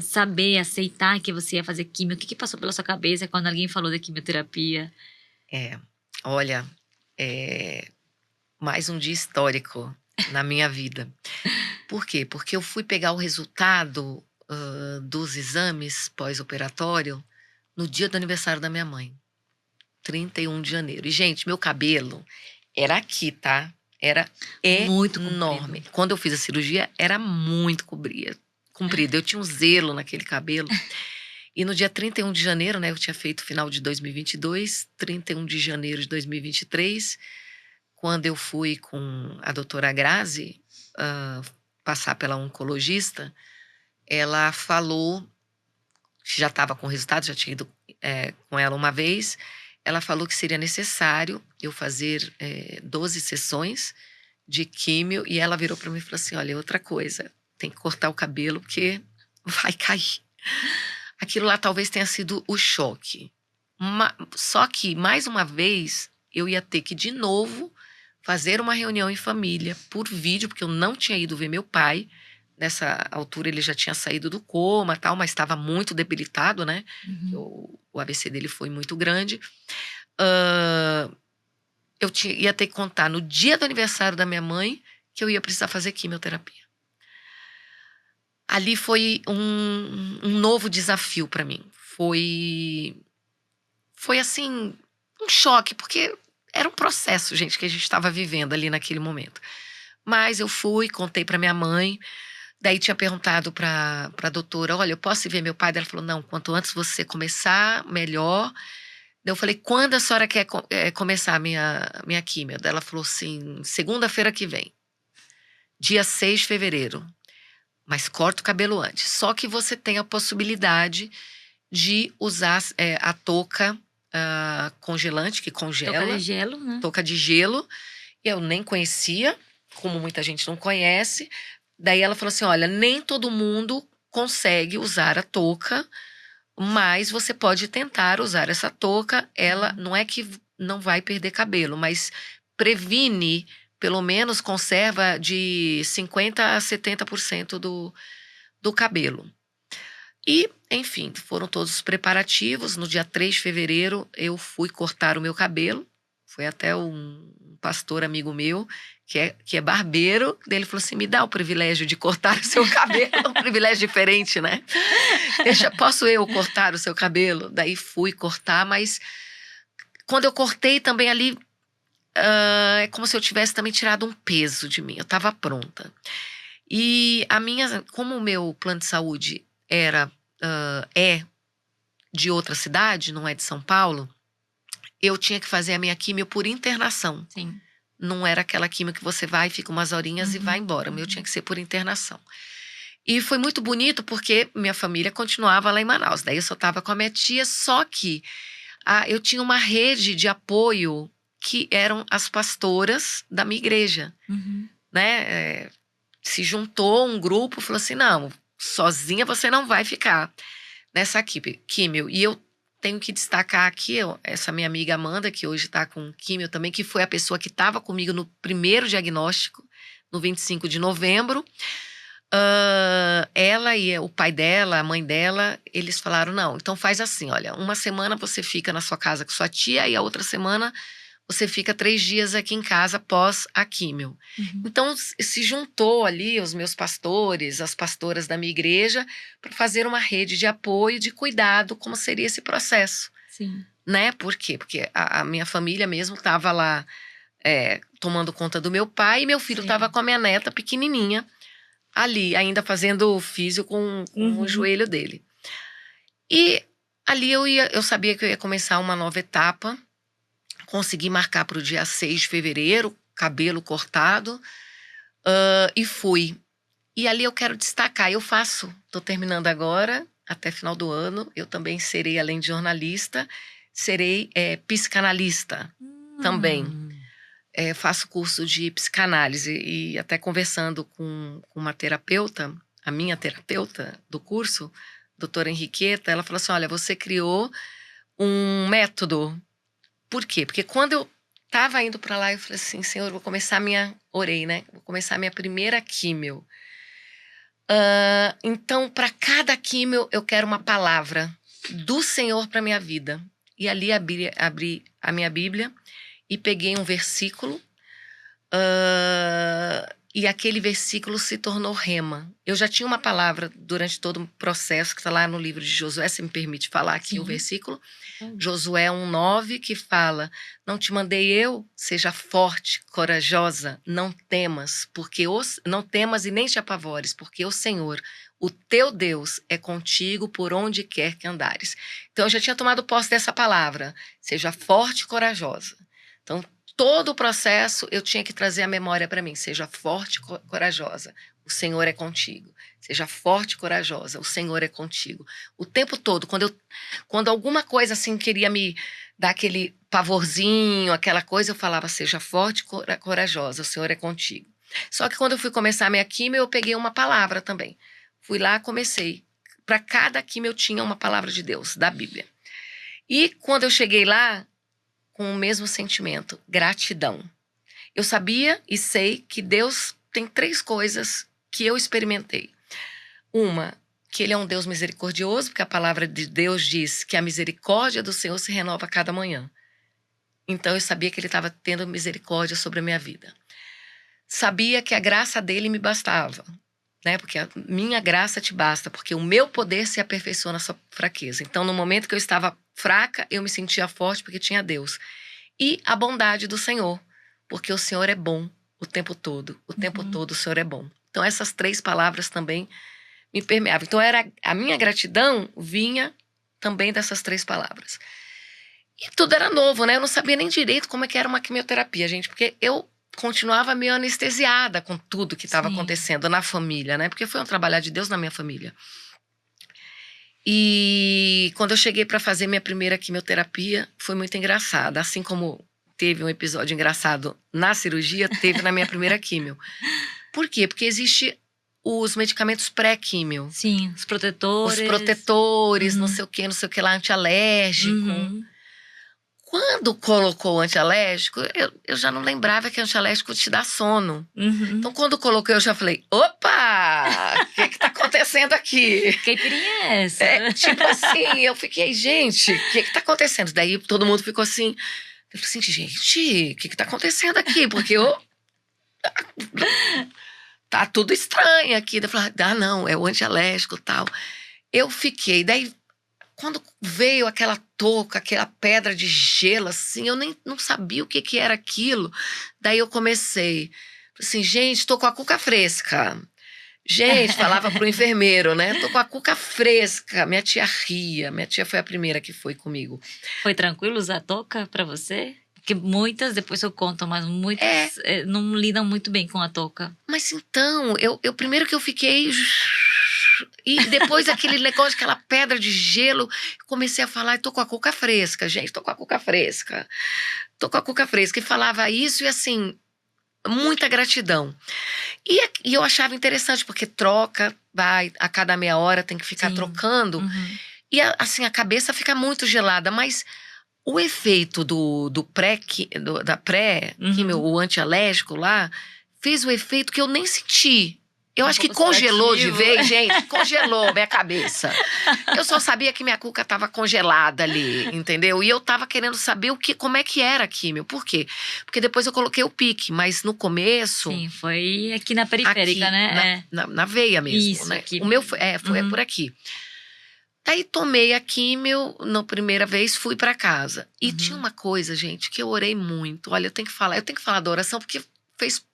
saber, aceitar que você ia fazer quimio? O que passou pela sua cabeça quando alguém falou da quimioterapia? Olha, mais um dia histórico na minha vida. Por quê? Porque eu fui pegar o resultado dos exames pós-operatório no dia do aniversário da minha mãe. 31 de janeiro. E, gente, meu cabelo era aqui, tá? Era muito enorme. comprido. Quando eu fiz a cirurgia, era muito comprido. Eu tinha um zelo naquele cabelo. E no dia 31 de janeiro, né? Eu tinha feito final de 2022, 31 de janeiro de 2023, quando eu fui com a doutora Grazi passar pela oncologista, ela falou, já estava com resultado, já tinha ido com ela uma vez. Ela falou que seria necessário eu fazer 12 sessões de químio. E ela virou para mim e falou assim, olha, outra coisa, tem que cortar o cabelo porque vai cair. Aquilo lá talvez tenha sido o choque. Só que, mais uma vez, eu ia ter que, de novo, fazer uma reunião em família por vídeo, porque eu não tinha ido ver meu pai. Nessa altura ele já tinha saído do coma, tal, mas estava muito debilitado, né? O AVC dele foi muito grande. Eu ia ter que contar no dia do aniversário da minha mãe que eu ia precisar fazer quimioterapia. Ali foi um novo desafio para mim. Foi assim, um choque, porque era um processo, gente, que a gente estava vivendo ali naquele momento. Mas eu fui, contei para minha mãe. Daí tinha perguntado para a doutora, olha, eu posso ir ver meu pai? Ela falou, não, quanto antes você começar, melhor. Daí eu falei, quando a senhora quer começar a minha químio? Daí ela falou assim, segunda-feira que vem, dia 6 de fevereiro. Mas corta o cabelo antes. Só que você tem a possibilidade de usar a touca congelante, que congela. Touca de gelo, né? Touca de gelo. E eu nem conhecia, como muita gente não conhece. Daí ela falou assim, olha, nem todo mundo consegue usar a touca, mas você pode tentar usar essa touca. Ela não é que não vai perder cabelo, mas previne, pelo menos conserva de 50% a 70% do cabelo. E, enfim, foram todos os preparativos. No dia 3 de fevereiro, eu fui cortar o meu cabelo. Foi até um pastor amigo meu, que é barbeiro, dele falou assim, me dá o privilégio de cortar o seu cabelo, um privilégio diferente, né? Posso eu cortar o seu cabelo? Daí fui cortar, mas quando eu cortei também ali, é como se eu tivesse também tirado um peso de mim, eu estava pronta. E como o meu plano de saúde é de outra cidade, não é de São Paulo, eu tinha que fazer a minha químio por internação. Sim. Não era aquela químio que você vai, fica umas horinhas e vai embora. O meu tinha que ser por internação. E foi muito bonito porque minha família continuava lá em Manaus. Daí eu só estava com a minha tia, só que eu tinha uma rede de apoio que eram as pastoras da minha igreja. Né? Se juntou um grupo, falou assim, não, sozinha você não vai ficar nessa químio. E eu tenho que destacar aqui essa minha amiga Amanda, que hoje está com químio também, que foi a pessoa que estava comigo no primeiro diagnóstico, no 25 de novembro. Ela e o pai dela, a mãe dela, eles falaram, não, então faz assim, olha, uma semana você fica na sua casa com sua tia e a outra semana você fica 3 dias aqui em casa após a químio. Uhum. Então se juntou ali os meus pastores, as pastoras da minha igreja, para fazer uma rede de apoio, de cuidado, como seria esse processo. Sim. Né? Por quê? Porque a minha família mesmo estava lá tomando conta do meu pai e meu filho estava com a minha neta pequenininha ali, ainda fazendo físio com o joelho dele. E ali eu sabia que eu ia começar uma nova etapa, consegui marcar para o dia 6 de fevereiro, cabelo cortado, e fui. E ali eu quero destacar, estou terminando agora, até final do ano, eu também serei, além de jornalista, serei psicanalista também. Faço curso de psicanálise e até conversando com uma terapeuta, a minha terapeuta do curso, doutora Henriqueta, ela falou assim, olha, você criou um método. Por quê? Porque quando eu estava indo para lá, eu falei assim, Senhor, vou começar orei, né? Vou começar a minha primeira químio. Então, para cada químio, eu quero uma palavra do Senhor para minha vida. E ali abri a minha Bíblia e peguei um versículo, e aquele versículo se tornou rema. Eu já tinha uma palavra durante todo o processo, que está lá no livro de Josué, se me permite falar aqui o versículo. Josué 1:9, que fala, não te mandei eu, seja forte, corajosa, não temas, não temas e nem te apavores, porque o Senhor, o teu Deus, é contigo por onde quer que andares. Então eu já tinha tomado posse dessa palavra, seja forte e corajosa. Então todo o processo eu tinha que trazer a memória para mim, seja forte e corajosa, o Senhor é contigo. Seja forte e corajosa, o Senhor é contigo. O tempo todo, quando alguma coisa assim queria me dar aquele pavorzinho, aquela coisa, eu falava, seja forte e corajosa, o Senhor é contigo. Só que quando eu fui começar a minha químio, eu peguei uma palavra também. Fui lá, comecei. Para cada químio eu tinha uma palavra de Deus, da Bíblia. E quando eu cheguei lá, com o mesmo sentimento, gratidão. Eu sabia e sei que Deus tem 3 coisas que eu experimentei. Uma, que ele é um Deus misericordioso, porque a palavra de Deus diz que a misericórdia do Senhor se renova a cada manhã. Então eu sabia que ele estava tendo misericórdia sobre a minha vida. Sabia que a graça dele me bastava, né? Porque a minha graça te basta, porque o meu poder se aperfeiçoa na sua fraqueza. Então no momento que eu estava fraca, eu me sentia forte porque tinha Deus. E a bondade do Senhor, porque o Senhor é bom o tempo todo. O tempo todo o Senhor é bom. Então essas 3 palavras também me permeava. Então, a minha gratidão vinha também dessas 3 palavras. E tudo era novo, né? Eu não sabia nem direito como é que era uma quimioterapia, gente, porque eu continuava meio anestesiada com tudo que estava acontecendo na família, né? Porque foi um trabalhar de Deus na minha família. E quando eu cheguei para fazer minha primeira quimioterapia, foi muito engraçada. Assim como teve um episódio engraçado na cirurgia, teve na minha primeira quimio. Por quê? Porque existe os medicamentos pré-químio. Sim, os protetores. Os protetores, não sei o que lá, antialérgico. Quando colocou o antialérgico, eu já não lembrava que antialérgico te dá sono. Então, quando colocou, eu já falei, opa, o que tá acontecendo aqui? Que caipirinha é essa? Tipo assim, eu fiquei, gente, o que tá acontecendo? Daí todo mundo ficou assim, eu falei assim, gente, o que tá acontecendo aqui? Porque tá tudo estranho aqui. Eu falei, não, é o antialérgico e tal. Eu fiquei, daí quando veio aquela touca, aquela pedra de gelo assim, eu nem não sabia o que era aquilo. Daí eu comecei, assim, gente, tô com a cuca fresca. Gente, falava pro enfermeiro, né? Tô com a cuca fresca. Minha tia ria. Minha tia foi a primeira que foi comigo. Foi tranquilo usar touca pra você? Porque muitas, depois eu conto, mas muitas não lidam muito bem com a touca. Mas então, eu primeiro que eu fiquei... E depois aquele negócio, aquela pedra de gelo, comecei a falar, tô com a cuca fresca, gente, tô com a cuca fresca. Tô com a cuca fresca. E falava isso e assim, muita gratidão. E eu achava interessante, porque troca, vai, a cada meia hora tem que ficar trocando. E assim, a cabeça fica muito gelada, mas o efeito da pré-quimio, o antialérgico lá, fez o efeito que eu nem senti. Eu Um acho que pouco congelou de sedativo. vez, gente. Congelou minha cabeça. Eu só sabia que minha cuca estava congelada ali, entendeu? E eu tava querendo saber como é que era a químio. Por quê? Porque depois eu coloquei o pique, mas no começo, Sim, foi aqui na periférica, aqui, né? na veia mesmo, Isso, né? aqui O meu mesmo. foi Uhum, por aqui. Daí tomei a químio, na primeira vez fui pra casa. E tinha uhum. uma coisa, gente, que eu orei muito. Olha, eu tenho que falar da oração porque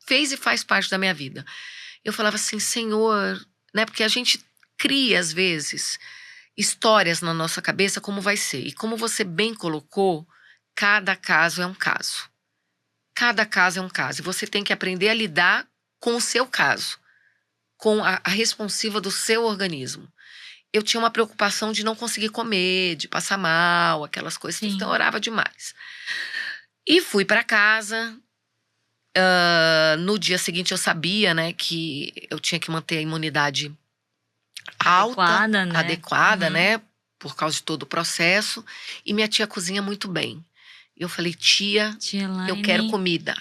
fez e faz parte da minha vida. Eu falava assim, Senhor, né? Porque a gente cria, às vezes, histórias na nossa cabeça como vai ser. E como você bem colocou, cada caso é um caso. Cada caso é um caso. E você tem que aprender a lidar com o seu caso, com a responsiva do seu organismo. Eu tinha uma preocupação de não conseguir comer, de passar mal, aquelas coisas. Então eu Sim. orava demais. E fui para casa. No dia seguinte eu sabia, né, que eu tinha que manter a imunidade alta, Adequada, né? adequada, Uhum. né, por causa de todo o processo. E minha tia cozinha muito bem. E eu falei, tia, Tia eu quero Laine. comida.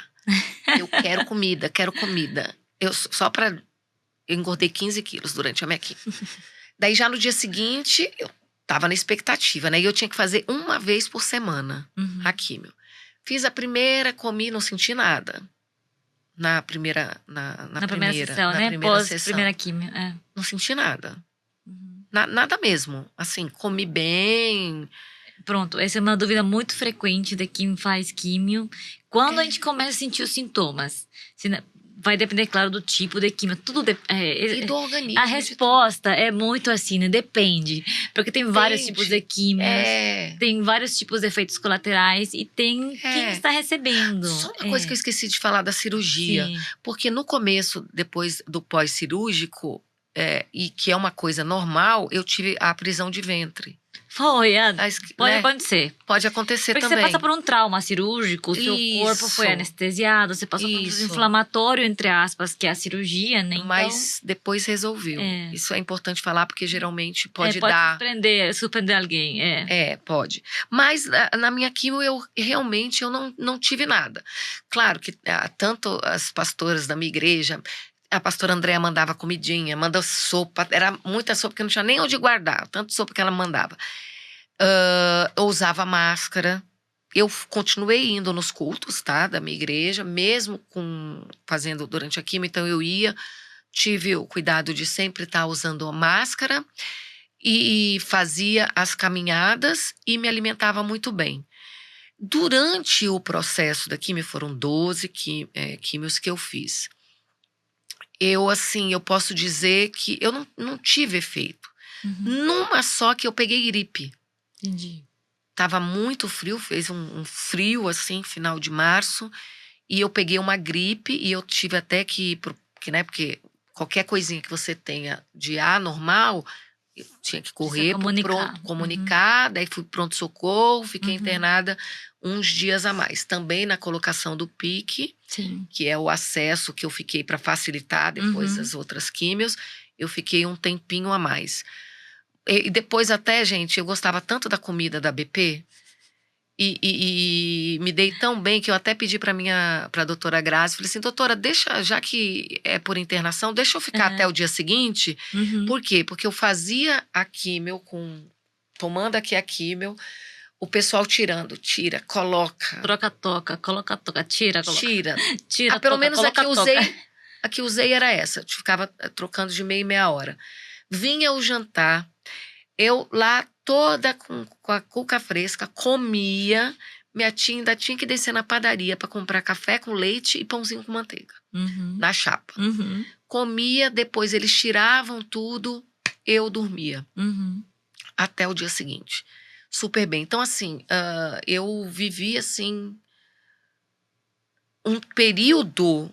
Eu quero comida, quero comida. Eu engordei 15 quilos durante a minha quimio. Daí já no dia seguinte, eu tava na expectativa, né? E eu tinha que fazer uma vez por semana a Uhum. químio. Fiz a primeira, comi, não senti nada. Na primeira, Na primeira sessão, na né? primeira Pós sessão. primeira químio. É. Não senti nada. Uhum. Nada mesmo. Assim, comi bem. Pronto, essa é uma dúvida muito frequente de quem faz químio. Quando a É, gente começa a sentir os sintomas, vai depender, claro, do tipo de químio. e do A organismo, de tudo. resposta é muito assim, né? Depende. Porque tem vários tipos de Entende? químios, É, tem vários tipos de efeitos colaterais e tem quem é. está recebendo. Só uma coisa que eu É, esqueci de falar da cirurgia. sim. Porque no começo, depois do pós-cirúrgico, e que é uma coisa normal, eu tive a prisão de ventre. Foi, pode Né? acontecer. Pode acontecer Porque você passa também. por um trauma cirúrgico, o seu corpo foi Isso, anestesiado, você passou por um processo isso. inflamatório, entre aspas, que é a cirurgia, né? Então, Mas depois resolveu. é, Isso é importante falar, porque geralmente pode pode dar. surpreender alguém, é. Pode. Mas na minha quimio, eu não tive nada. Claro que tanto as pastoras da minha igreja, a pastora Andréa mandava comidinha, manda sopa, era muita sopa que eu não tinha nem onde guardar, tanto sopa que ela mandava. Eu usava máscara. Eu continuei indo nos cultos, tá, da minha igreja, mesmo fazendo durante a quimio, então eu ia, tive o cuidado de sempre estar usando a máscara e fazia as caminhadas e me alimentava muito bem. Durante o processo da quimio, foram 12 químios que eu fiz. Eu posso dizer que eu não tive efeito. Uhum, Numa só que eu peguei gripe. entendi. Tava muito frio, fez um frio assim, final de março, e eu peguei uma gripe e eu tive até que ir né, porque qualquer coisinha que você tenha de anormal, eu tinha que Precisa correr pro comunicar. pronto, Uhum, comunicar, daí fui pronto-socorro, fiquei uhum, internada uns dias a mais. Também na colocação do pique, sim. que é o acesso que eu fiquei para facilitar depois Uhum. das outras químios, eu fiquei um tempinho a mais. E depois até, gente, eu gostava tanto da comida da BP e me dei tão bem que eu até pedi para doutora Grazi, falei assim, doutora, deixa, já que é por internação, deixa eu ficar até É. o dia seguinte. Uhum. Por quê? Porque eu fazia a químio tomando aqui a químio, o pessoal tira, coloca, Troca, toca, coloca, toca, tira, coloca. tira. Tira, Pelo toca, menos coloca, toca. a que usei era essa, eu ficava trocando de meia em meia hora. Vinha o jantar, eu lá toda com a cuca fresca, comia. Minha tia ainda tinha que descer na padaria para comprar café com leite e pãozinho com manteiga, Uhum. na chapa. Uhum. Comia, depois eles tiravam tudo, eu dormia Uhum. até o dia seguinte. Super bem. Então, assim, eu vivi, assim, um período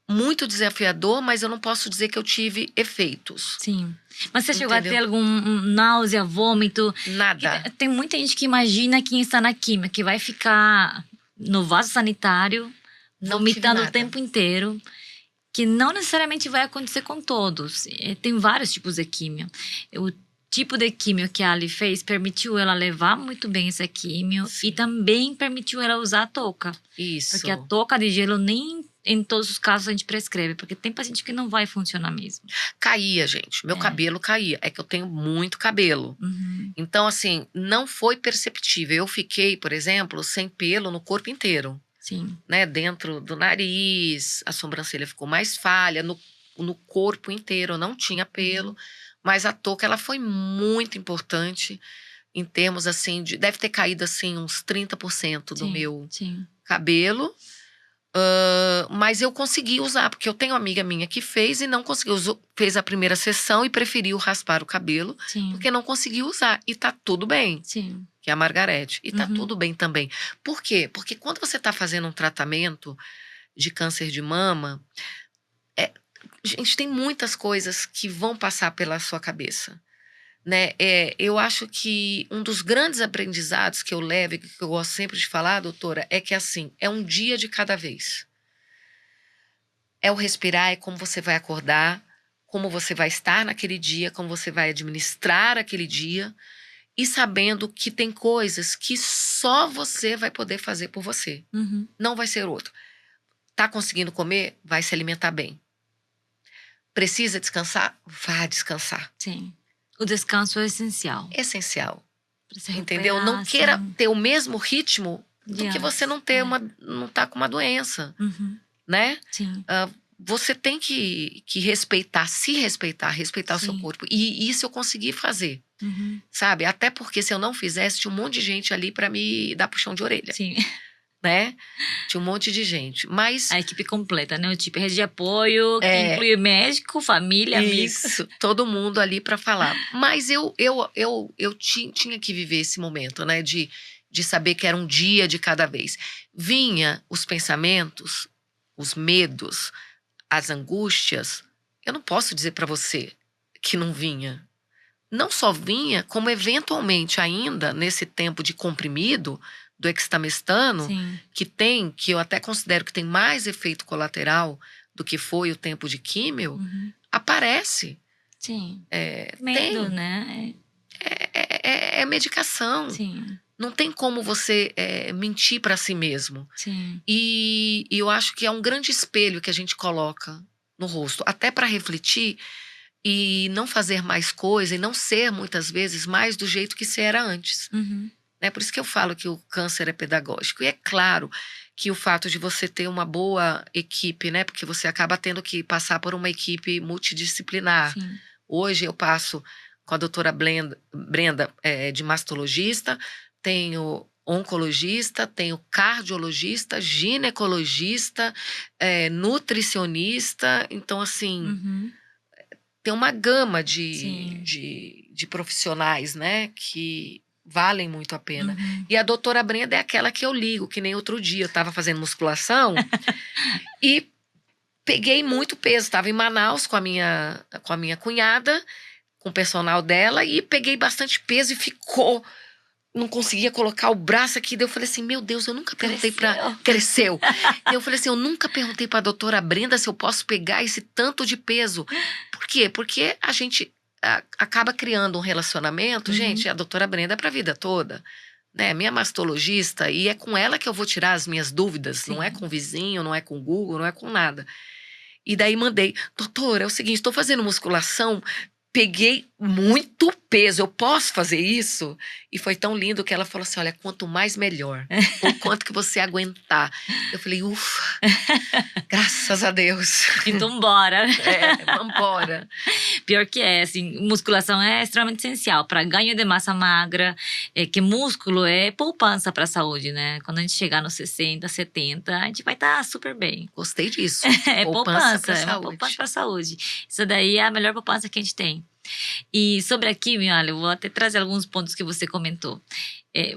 muito desafiador, mas eu não posso dizer que eu tive efeitos, Sim. Mas você chegou a ter entendeu? algum náusea, vômito? Nada. Tem muita gente que imagina quem está na química, que vai ficar no vaso sanitário, Não tive vomitando o nada. tempo inteiro, que não necessariamente vai acontecer com todos. Tem vários tipos de químio. O tipo de químio que a Ali fez permitiu ela levar muito bem essa químio Sim. e também permitiu ela usar a touca. Isso. Porque a touca de gelo nem em todos os casos a gente prescreve, porque tem paciente que não vai funcionar mesmo. Caía, gente. Meu cabelo caía. É que eu tenho muito cabelo. Uhum. Então, assim, não foi perceptível. Eu fiquei, por exemplo, sem pelo no corpo inteiro. Sim. Né? Dentro do nariz, a sobrancelha ficou mais falha. No corpo inteiro eu não tinha pelo. Mas a touca, ela foi muito importante em termos, assim, deve ter caído, assim, uns 30% do meu cabelo. Mas eu consegui usar, porque eu tenho uma amiga minha que fez e não conseguiu. Fez a primeira sessão e preferiu raspar o cabelo, porque não conseguiu usar. E tá tudo bem. Sim. Que é a Margarete. E tá tudo bem também. Por quê? Porque quando você tá fazendo um tratamento de câncer de mama, gente, tem muitas coisas que vão passar pela sua cabeça. Né? Eu acho que um dos grandes aprendizados que eu levo e que eu gosto sempre de falar, doutora, é que assim, é um dia de cada vez. É o respirar, é como você vai acordar, como você vai estar naquele dia, como você vai administrar aquele dia, e sabendo que tem coisas que só você vai poder fazer por você. Não vai ser outro. Tá conseguindo comer? Vai se alimentar bem. Precisa descansar? Vá descansar. Sim. O descanso é essencial. Essencial. Entendeu? Não queira ter o mesmo ritmo do que você não tá com uma doença. Né? Sim. Você tem que respeitar, respeitar o seu corpo. E isso eu consegui fazer. Sabe? Até porque se eu não fizesse, tinha um monte de gente ali para me dar puxão de orelha. Sim. Né? Tinha um monte de gente. Mas a equipe completa, né? O tipo rede de apoio, que inclui médico, família, amigos. Isso, todo mundo ali para falar. Mas eu tinha que viver esse momento, né? De saber que era um dia de cada vez. Vinha os pensamentos, os medos, as angústias. Eu não posso dizer para você que não vinha. Não só vinha, como eventualmente ainda, nesse tempo de comprimido, do extamestano, que eu até considero que tem mais efeito colateral do que foi o tempo de químio, aparece. Sim. Medo, né? É medicação. Sim. Não tem como você mentir para si mesmo. Sim. E eu acho que é um grande espelho que a gente coloca no rosto, até para refletir e não fazer mais coisa e não ser, muitas vezes, mais do jeito que se era antes. Né? Por isso que eu falo que o câncer é pedagógico. E é claro que o fato de você ter uma boa equipe, né? Porque você acaba tendo que passar por uma equipe multidisciplinar. Sim. Hoje eu passo com a doutora Brenda, de mastologista, tenho oncologista, tenho cardiologista, ginecologista, nutricionista. Então, assim, tem uma gama de profissionais, né? Que valem muito a pena. E a doutora Brenda é aquela que eu ligo, que nem outro dia eu estava fazendo musculação e peguei muito peso. Estava em Manaus com a minha cunhada, com o personal dela, e peguei bastante peso e ficou. Não conseguia colocar o braço aqui. Daí eu falei assim, meu Deus, eu nunca perguntei Cresceu. Eu falei assim, eu nunca perguntei pra doutora Brenda se eu posso pegar esse tanto de peso. Por quê? Porque a gente acaba criando um relacionamento, gente, a doutora Brenda é pra vida toda, né? Minha mastologista, e é com ela que eu vou tirar as minhas dúvidas, não é com o vizinho, não é com o Google, não é com nada. E daí mandei, doutora, é o seguinte, estou fazendo musculação, peguei muito peso, eu posso fazer isso? E foi tão lindo que ela falou assim, olha, quanto mais melhor, o quanto que você aguentar. Eu falei, ufa, graças a Deus. Então bora. Vambora. Pior que assim, musculação é extremamente essencial para ganho de massa magra, que músculo é poupança para a saúde, né? Quando a gente chegar nos 60, 70, a gente vai estar super bem. Gostei disso. Poupança é uma poupança para a saúde. Isso daí é a melhor poupança que a gente tem. E sobre a quimio, olha, eu vou até trazer alguns pontos que você comentou.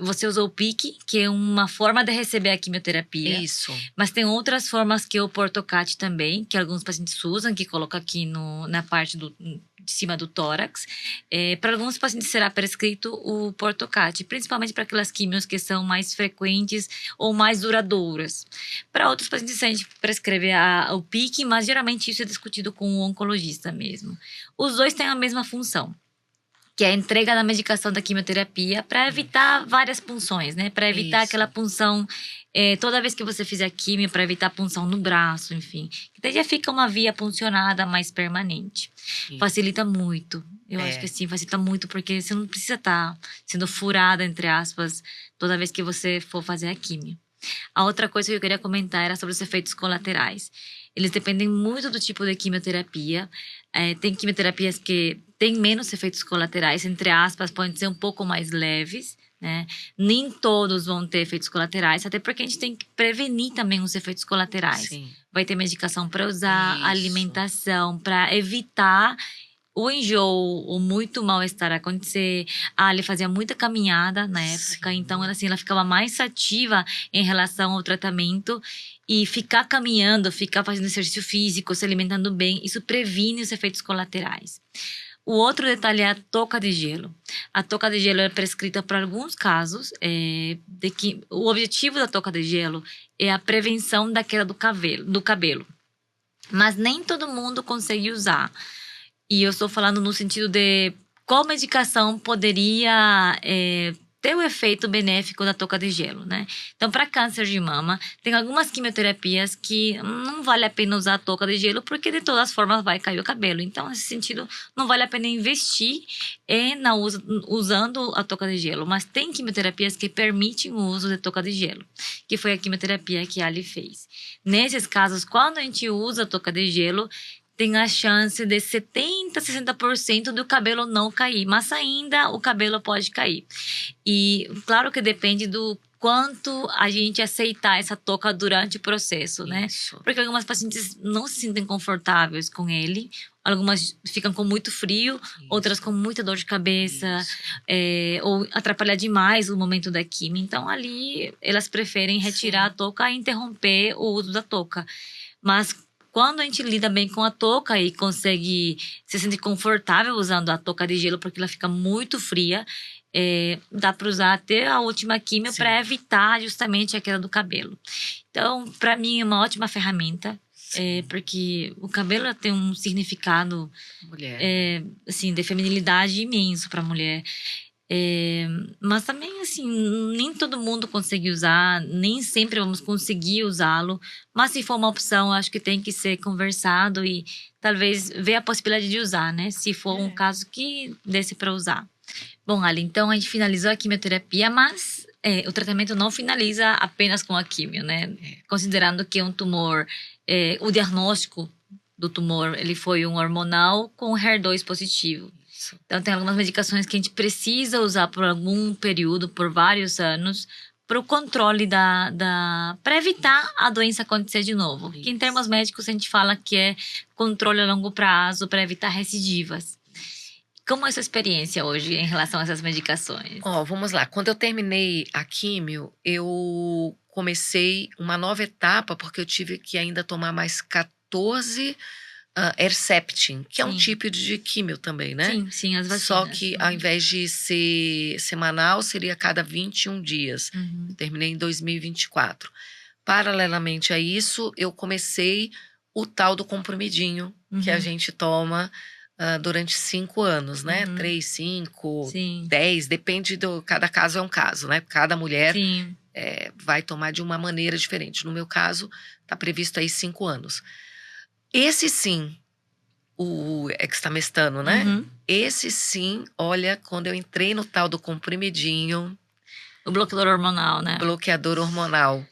Você usou o PIC, que é uma forma de receber a quimioterapia. Isso. Mas tem outras formas que é o Portocat também, que alguns pacientes usam, que coloca aqui na parte de cima do tórax. Para alguns pacientes será prescrito o Portocat, principalmente para aquelas quimios que são mais frequentes ou mais duradouras. Para outros pacientes a gente prescreve o PIC, mas geralmente isso é discutido com o oncologista mesmo. Os dois têm a mesma função, que é a entrega da medicação da quimioterapia para evitar várias punções, né? Para evitar Isso. aquela punção toda vez que você fizer quimio, para evitar punção no braço, enfim. Que daí já fica uma via puncionada mais permanente. Isso. Facilita muito. Eu acho que sim, facilita muito, porque você não precisa estar sendo furada, entre aspas, toda vez que você for fazer a quimio. A outra coisa que eu queria comentar era sobre os efeitos colaterais. Eles dependem muito do tipo de quimioterapia. Tem quimioterapias que têm menos efeitos colaterais, entre aspas, podem ser um pouco mais leves, né? Nem todos vão ter efeitos colaterais, até porque a gente tem que prevenir também os efeitos colaterais. Sim. Vai ter medicação para usar, Isso. alimentação, para evitar o enjoo, o muito mal-estar acontecer. Ele fazia muita caminhada na época, Sim. então ela ficava mais ativa em relação ao tratamento. E ficar caminhando, ficar fazendo exercício físico, se alimentando bem, isso previne os efeitos colaterais. O outro detalhe é a touca de gelo. A touca de gelo é prescrita para alguns casos, de que o objetivo da touca de gelo é a prevenção da queda do cabelo. Mas nem todo mundo consegue usar. E eu estou falando no sentido de qual medicação poderia ter o efeito benéfico da touca de gelo, né? Então, para câncer de mama, tem algumas quimioterapias que não vale a pena usar a touca de gelo, porque de todas as formas vai cair o cabelo. Então, nesse sentido, não vale a pena investir usando a touca de gelo. Mas tem quimioterapias que permitem o uso de touca de gelo, que foi a quimioterapia que a Ali fez. Nesses casos, quando a gente usa a touca de gelo, tem a chance de 70%, 60% do cabelo não cair. Mas ainda o cabelo pode cair. E claro que depende do quanto a gente aceitar essa touca durante o processo, né? Isso. Porque algumas pacientes não se sentem confortáveis com ele. Algumas ficam com muito frio, outras com muita dor de cabeça. Ou atrapalhar demais o momento da quimio. Então, ali, elas preferem retirar a touca e interromper o uso da touca. Mas quando a gente lida bem com a touca e consegue se sentir confortável usando a touca de gelo, porque ela fica muito fria, dá para usar até a última quimio para evitar justamente a queda do cabelo. Então, para mim, é uma ótima ferramenta, porque o cabelo tem um significado assim, de feminilidade imenso para a mulher. Mas também, assim, nem todo mundo consegue usar, nem sempre vamos conseguir usá-lo. Mas se for uma opção, acho que tem que ser conversado e talvez ver a possibilidade de usar, né? Se for um caso que desse para usar. Bom, Ali, então a gente finalizou a quimioterapia, mas o tratamento não finaliza apenas com a quimio, né? Considerando que é um tumor, o diagnóstico do tumor, ele foi um hormonal com HER2 positivo. Então, tem algumas medicações que a gente precisa usar por algum período, por vários anos, para o controle para evitar a doença acontecer de novo. Que em termos médicos a gente fala que é controle a longo prazo para evitar recidivas. Como é a sua experiência hoje em relação a essas medicações? Vamos lá. Quando eu terminei a químio, eu comecei uma nova etapa, porque eu tive que ainda tomar mais 14 Herceptin, que é um tipo de químio também, né? Sim, as vacinas. Só que ao invés de ser semanal, seria a cada 21 dias. Eu terminei em 2024. Paralelamente a isso, eu comecei o tal do comprimidinho, que a gente toma durante 5 anos, né? 3, 5, 10, depende cada caso é um caso, né? Cada mulher vai tomar de uma maneira diferente. No meu caso, está previsto aí 5 anos. Esse sim, o extamestano, né? Esse sim, olha, quando eu entrei no tal do comprimidinho... O bloqueador hormonal, né? Bloqueador hormonal.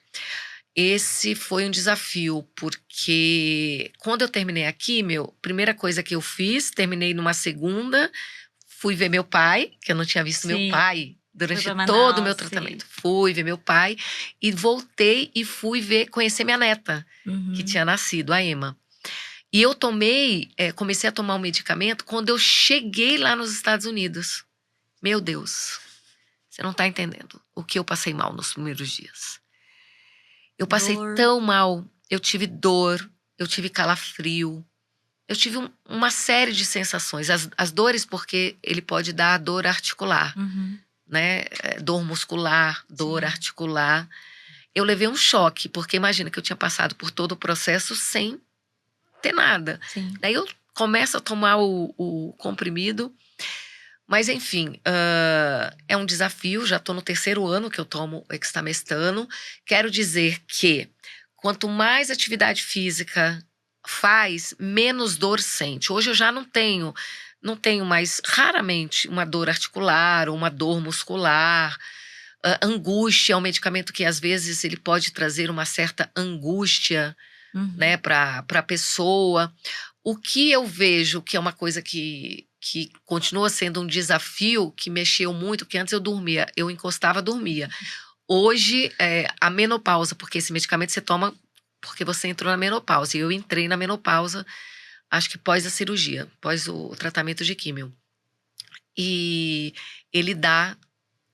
Esse foi um desafio, porque quando eu terminei a químio, primeira coisa que eu fiz, terminei numa segunda, fui ver meu pai, que eu não tinha visto meu pai durante todo o meu tratamento. Fui ver meu pai e voltei e fui conhecer minha neta, que tinha nascido, a Emma. E eu comecei a tomar um medicamento quando eu cheguei lá nos Estados Unidos. Meu Deus, você não tá entendendo o que eu passei mal nos primeiros dias. Eu passei tão mal, eu tive dor, eu tive calafrio, eu tive uma série de sensações. As dores, porque ele pode dar dor articular, né? Dor muscular, dor articular. Eu levei um choque, porque imagina que eu tinha passado por todo o processo sem ter nada. Daí eu começo a tomar o comprimido. Mas enfim, é um desafio. Já estou no 3º ano que eu tomo o extamestano. Quero dizer que quanto mais atividade física faz, menos dor sente. Hoje eu já não tenho mais, raramente, uma dor articular ou uma dor muscular. Angústia é um medicamento que às vezes ele pode trazer uma certa angústia, Uhum. né, para a pessoa. O que eu vejo que é uma coisa que continua sendo um desafio, que mexeu muito, que antes eu dormia, eu encostava, dormia. Hoje, a menopausa, porque esse medicamento você toma porque você entrou na menopausa, e eu entrei na menopausa, acho que pós a cirurgia, pós o tratamento de químio. E ele dá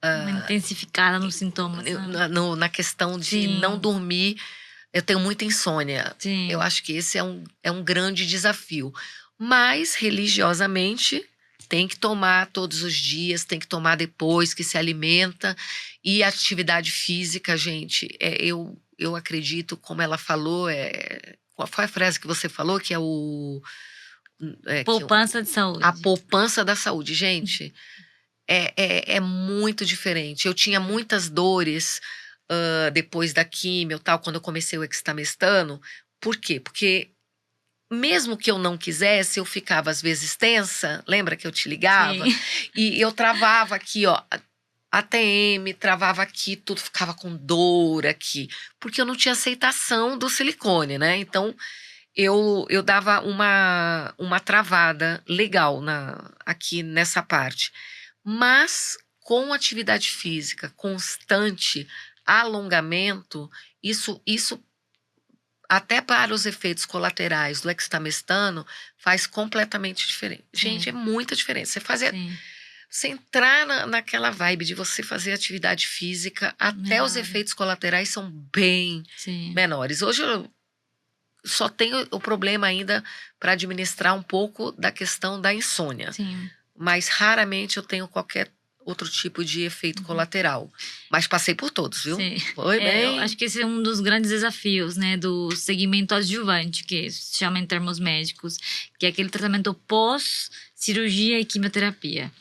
Uma intensificada nos sintomas, né? na questão de não Sim, dormir. Eu tenho muita insônia. Eu sim. acho que esse é um grande desafio. Mas, religiosamente, tem que tomar todos os dias, tem que tomar depois que se alimenta. E atividade física, gente, eu acredito, como ela falou, qual foi a frase que você falou? Que é Poupança de a saúde. poupança da saúde. Gente, é muito diferente. Eu tinha muitas dores depois da químio, tal, quando eu comecei o extamestano. Por quê? Porque mesmo que eu não quisesse, eu ficava às vezes tensa. Lembra que eu te ligava? Sim. E eu travava aqui, ó, ATM, travava aqui, tudo ficava com dor aqui, porque eu não tinha aceitação do silicone, né? Então eu dava uma travada legal aqui nessa parte. Mas com atividade física constante, alongamento, isso até para os efeitos colaterais do extamestano faz completamente diferente. Gente, é Sim, muita diferença. sim. Você entrar naquela vibe de você fazer atividade física, até os Melhor. efeitos colaterais são bem Sim, menores. Hoje eu só tenho o problema ainda para administrar um pouco da questão da insônia, sim. mas raramente eu tenho qualquer outro tipo de efeito Uhum. colateral. Mas passei por todos, viu? Sim. Foi Eu acho bem. que esse é um dos grandes desafios, né, do segmento adjuvante, que se chama em termos médicos, que é aquele tratamento pós-cirurgia e quimioterapia.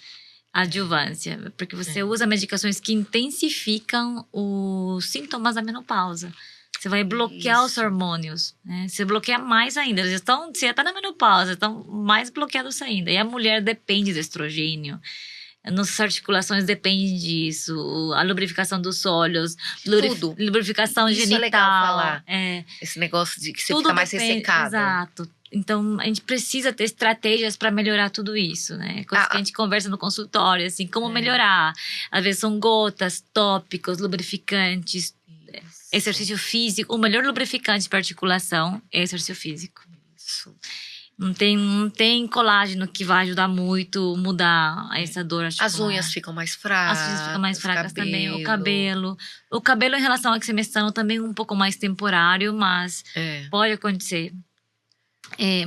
Adjuvância, porque você É, usa medicações que intensificam os sintomas da menopausa. Você vai bloquear os isso. hormônios, né? Você bloqueia mais ainda. Eles estão, você já está na menopausa, estão mais bloqueados ainda. E a mulher depende do estrogênio. Nossas articulações dependem disso. A lubrificação dos olhos, De tudo. lubrificação Isso é legal genital. falar. Esse negócio de que você Tudo fica mais depende, ressecado. exato. Então, a gente precisa ter estratégias para melhorar tudo isso, né? Coisas que a Ah, gente conversa no consultório, assim, como é, melhorar. Às vezes são gotas, tópicos, lubrificantes, isso, exercício físico. O melhor lubrificante para articulação é exercício físico. isso. Não tem colágeno que vai ajudar muito mudar essa dor As unhas articular. ficam mais As unhas ficam mais fracas, fracas também. O cabelo. cabelo. O cabelo, em relação ao exemestano, também um pouco mais temporário, mas É, pode acontecer.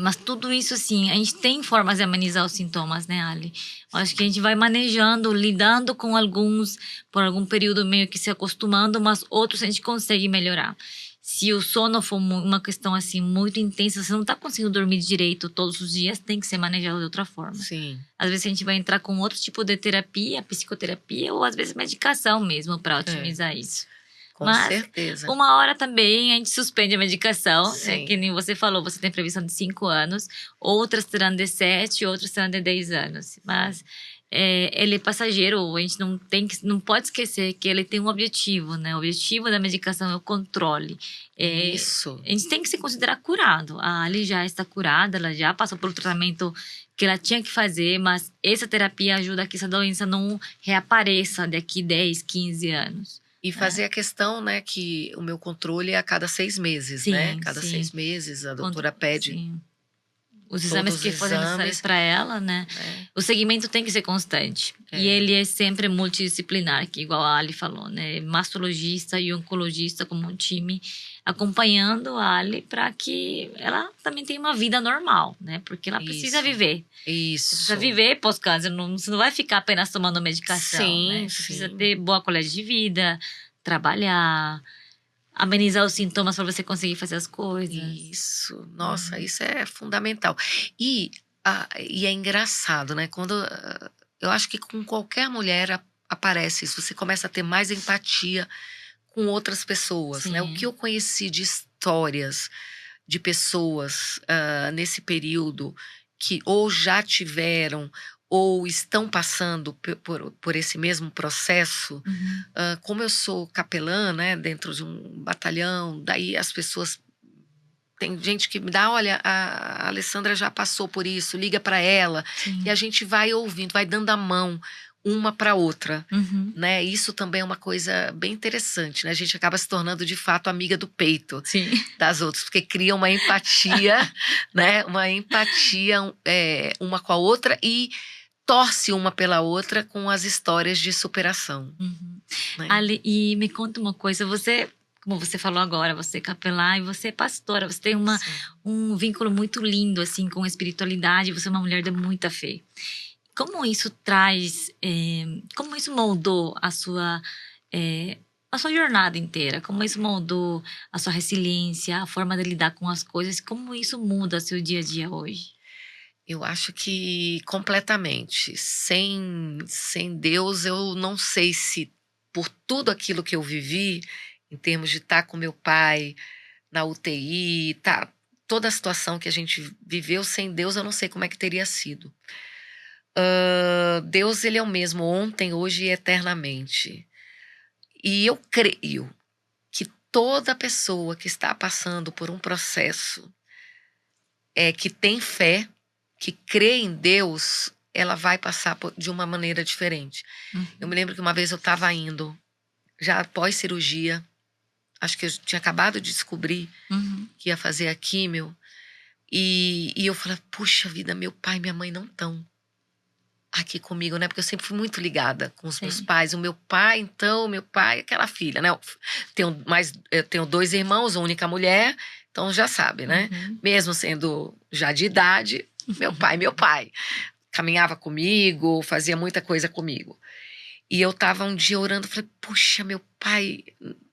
Mas tudo isso, assim, a gente tem formas de amenizar os sintomas, né, Ali? Eu acho que a gente vai manejando, lidando com alguns, por algum período meio que se acostumando, mas outros a gente consegue melhorar. Se o sono for uma questão, assim, muito intensa, você não tá conseguindo dormir direito todos os dias, tem que ser manejado de outra forma. sim. Às vezes a gente vai entrar com outro tipo de terapia, psicoterapia, ou às vezes medicação mesmo para É, otimizar isso. com Mas certeza. uma hora também a gente suspende a medicação, né? Que Sim. nem você falou, você tem previsão de 5 anos, outras terão de 7, outras terão de 10 anos. Mas ele é passageiro, a gente não pode esquecer que ele tem um objetivo, né? O objetivo da medicação é o controle. Isso. A gente tem que se considerar curado. A Ali já está curada, ela já passou pelo tratamento que ela tinha que fazer, mas essa terapia ajuda a que essa doença não reapareça daqui 10, 15 anos. E Né? fazer a questão, né, que o meu controle é a cada 6 meses, né? Sim, Cada sim. 6 meses a doutora pede Sim. Os exames todos os que forem necessários exames, para ela, né? né? O segmento tem que ser constante. E É, ele é sempre multidisciplinar, que igual a Ali falou, né? Mastologista e oncologista como um time acompanhando a Ali para que ela também tenha uma vida normal, né? Porque ela precisa isso. viver. Você precisa Isso. viver pós-câncer, você não vai ficar apenas tomando medicação, Sim, né? Você precisa sim. ter boa qualidade de vida, trabalhar, amenizar os sintomas para você conseguir fazer as coisas. Isso. Nossa, isso é fundamental. E é engraçado, né? Quando Eu acho que com qualquer mulher aparece isso. Você começa a ter mais empatia com outras pessoas, né? O que Sim. eu conheci de histórias de pessoas nesse período que ou já tiveram ou estão passando por esse mesmo processo. Uhum. Como eu sou capelã, né, dentro de um batalhão, daí as pessoas... Tem gente que me dá, olha, a Alessandra já passou por isso, liga para ela. E Sim. a gente vai ouvindo, vai dando a mão uma para outra, Uhum. né? Isso também é uma coisa bem interessante, né? A gente acaba se tornando, de fato, amiga do peito Sim. das outras, porque cria uma empatia, né? Uma empatia uma com a outra e torce uma pela outra com as histórias de superação, Uhum. né? Ali, e me conta uma coisa, você, como você falou agora, você é capelã e você é pastora, você tem Sim. um vínculo muito lindo assim com a espiritualidade, você é uma mulher de muita fé. Como isso traz, como isso moldou a sua jornada inteira? Como isso moldou a sua resiliência, a forma de lidar com as coisas? Como isso muda seu dia a dia hoje? Eu acho que completamente. Sem Deus, eu não sei se por tudo aquilo que eu vivi, em termos de estar com meu pai na UTI, tá, toda a situação que a gente viveu, sem Deus, eu não sei como é que teria sido. Deus, ele é o mesmo ontem, hoje e eternamente. E eu creio que toda pessoa que está passando por um processo, que tem fé, que crê em Deus, ela vai passar de uma maneira diferente. Eu me Uhum. lembro que uma vez eu estava indo, já após cirurgia, acho que eu tinha acabado de descobrir Uhum. que ia fazer a químio, e eu falei, puxa vida, meu pai e minha mãe não estão aqui comigo, né? Porque eu sempre fui muito ligada com os meus Sim. pais. O meu pai, então, meu pai, aquela filha, né? Eu tenho 2 irmãos, uma única mulher, então já sabe, né? Uhum. Mesmo sendo já de idade, meu pai. Caminhava comigo, fazia muita coisa comigo. E eu tava um dia orando, falei, puxa, meu pai,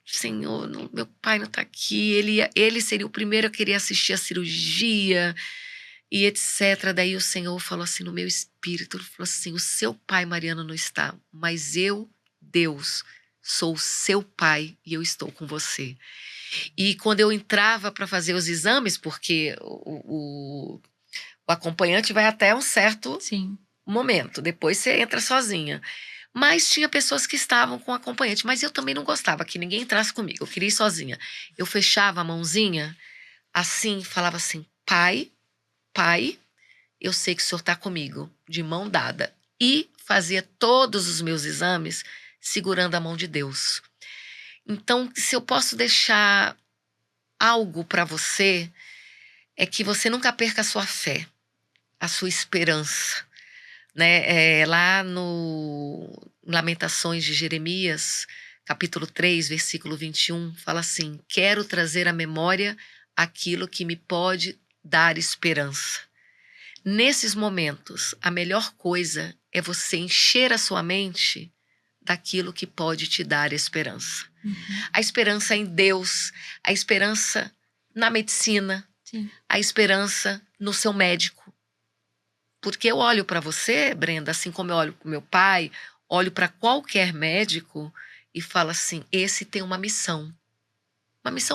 Senhor, meu pai não tá aqui, ele seria o primeiro a querer assistir a cirurgia e etc. Daí o Senhor falou assim no meu espírito, ele falou assim, o seu pai, Mariana, não está, mas eu, Deus, sou o seu pai e eu estou com você. E quando eu entrava para fazer os exames, porque o acompanhante vai até um certo Sim. momento, depois você entra sozinha. Mas tinha pessoas que estavam com acompanhante, mas eu também não gostava que ninguém entrasse comigo, eu queria ir sozinha. Eu fechava a mãozinha assim e falava assim, pai, eu sei que o senhor está comigo, de mão dada. E fazia todos os meus exames segurando a mão de Deus. Então, se eu posso deixar algo para você, é que você nunca perca a sua fé, a sua esperança. Né? Lá no Lamentações de Jeremias, capítulo 3, versículo 21, fala assim, quero trazer à memória aquilo que me pode dar esperança. Nesses momentos, a melhor coisa é você encher a sua mente daquilo que pode te dar esperança. Uhum. A esperança em Deus, a esperança na medicina, Sim. a esperança no seu médico. Porque eu olho para você, Brenda, assim como eu olho para o meu pai, olho para qualquer médico e falo assim, esse tem uma missão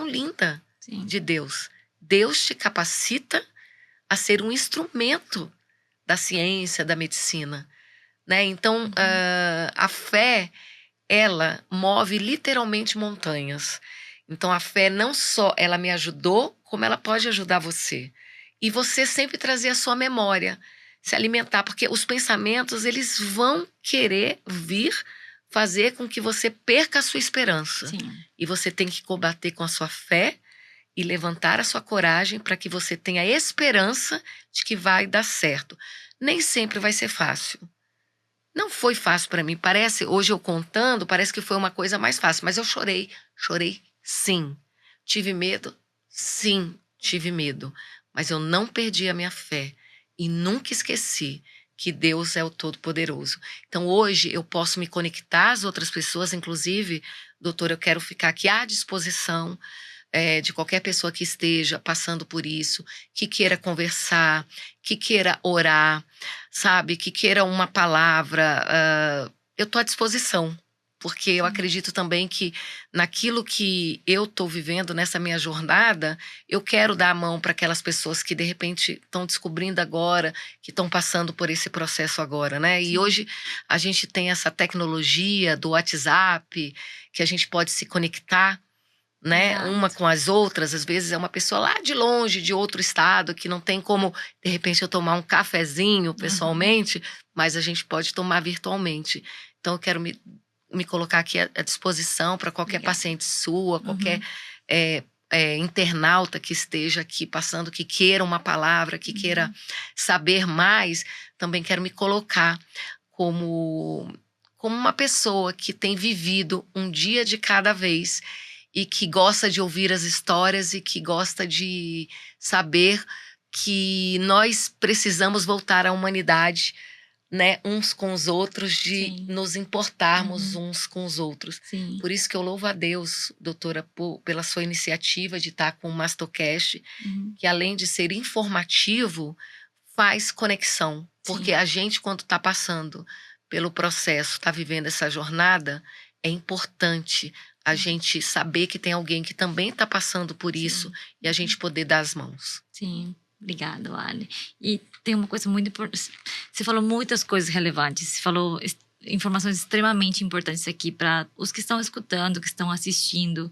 linda Sim. de Deus. Deus te capacita a ser um instrumento da ciência, da medicina, né? Então, a fé, ela move literalmente montanhas. Então, a fé não só ela me ajudou, como ela pode ajudar você. E você sempre trazer a sua memória, se alimentar, porque os pensamentos, eles vão querer vir fazer com que você perca a sua esperança. Sim. E você tem que combater com a sua fé e levantar a sua coragem para que você tenha esperança de que vai dar certo. Nem sempre vai ser fácil. Não foi fácil para mim. Parece, hoje eu contando, parece que foi uma coisa mais fácil. Mas eu chorei. Chorei, sim. Tive medo? Sim, tive medo. Mas eu não perdi a minha fé. E nunca esqueci que Deus é o Todo-Poderoso. Então hoje eu posso me conectar às outras pessoas. Inclusive, doutor, eu quero ficar aqui à disposição de qualquer pessoa que esteja passando por isso, que queira conversar, que queira orar, sabe? Que queira uma palavra, eu estou à disposição. Porque eu acredito também que naquilo que eu estou vivendo, nessa minha jornada, eu quero dar a mão para aquelas pessoas que de repente estão descobrindo agora, que estão passando por esse processo agora, né? E hoje a gente tem essa tecnologia do WhatsApp, que a gente pode se conectar, né? Exato. Uma com as outras. Às vezes é uma pessoa lá de longe, de outro estado, que não tem como, de repente, eu tomar um cafezinho pessoalmente, mas a gente pode tomar virtualmente. Então eu quero me colocar aqui à disposição para qualquer paciente sua, qualquer internauta que esteja aqui passando, que queira uma palavra, que queira saber mais. Também quero me colocar como uma pessoa que tem vivido um dia de cada vez e que gosta de ouvir as histórias e que gosta de saber que nós precisamos voltar à humanidade, né, uns com os outros, de nos importarmos uns com os outros. Sim. Por isso que eu louvo a Deus, doutora, pela sua iniciativa de estar com o Mastocast, que além de ser informativo, faz conexão. Porque a gente, quando está passando pelo processo, está vivendo essa jornada, é importante a gente saber que tem alguém que também está passando por isso e a gente poder dar as mãos. Sim. Obrigada, Ali. E tem uma coisa muito importante. Você falou muitas coisas relevantes. Você falou informações extremamente importantes aqui para os que estão escutando, que estão assistindo,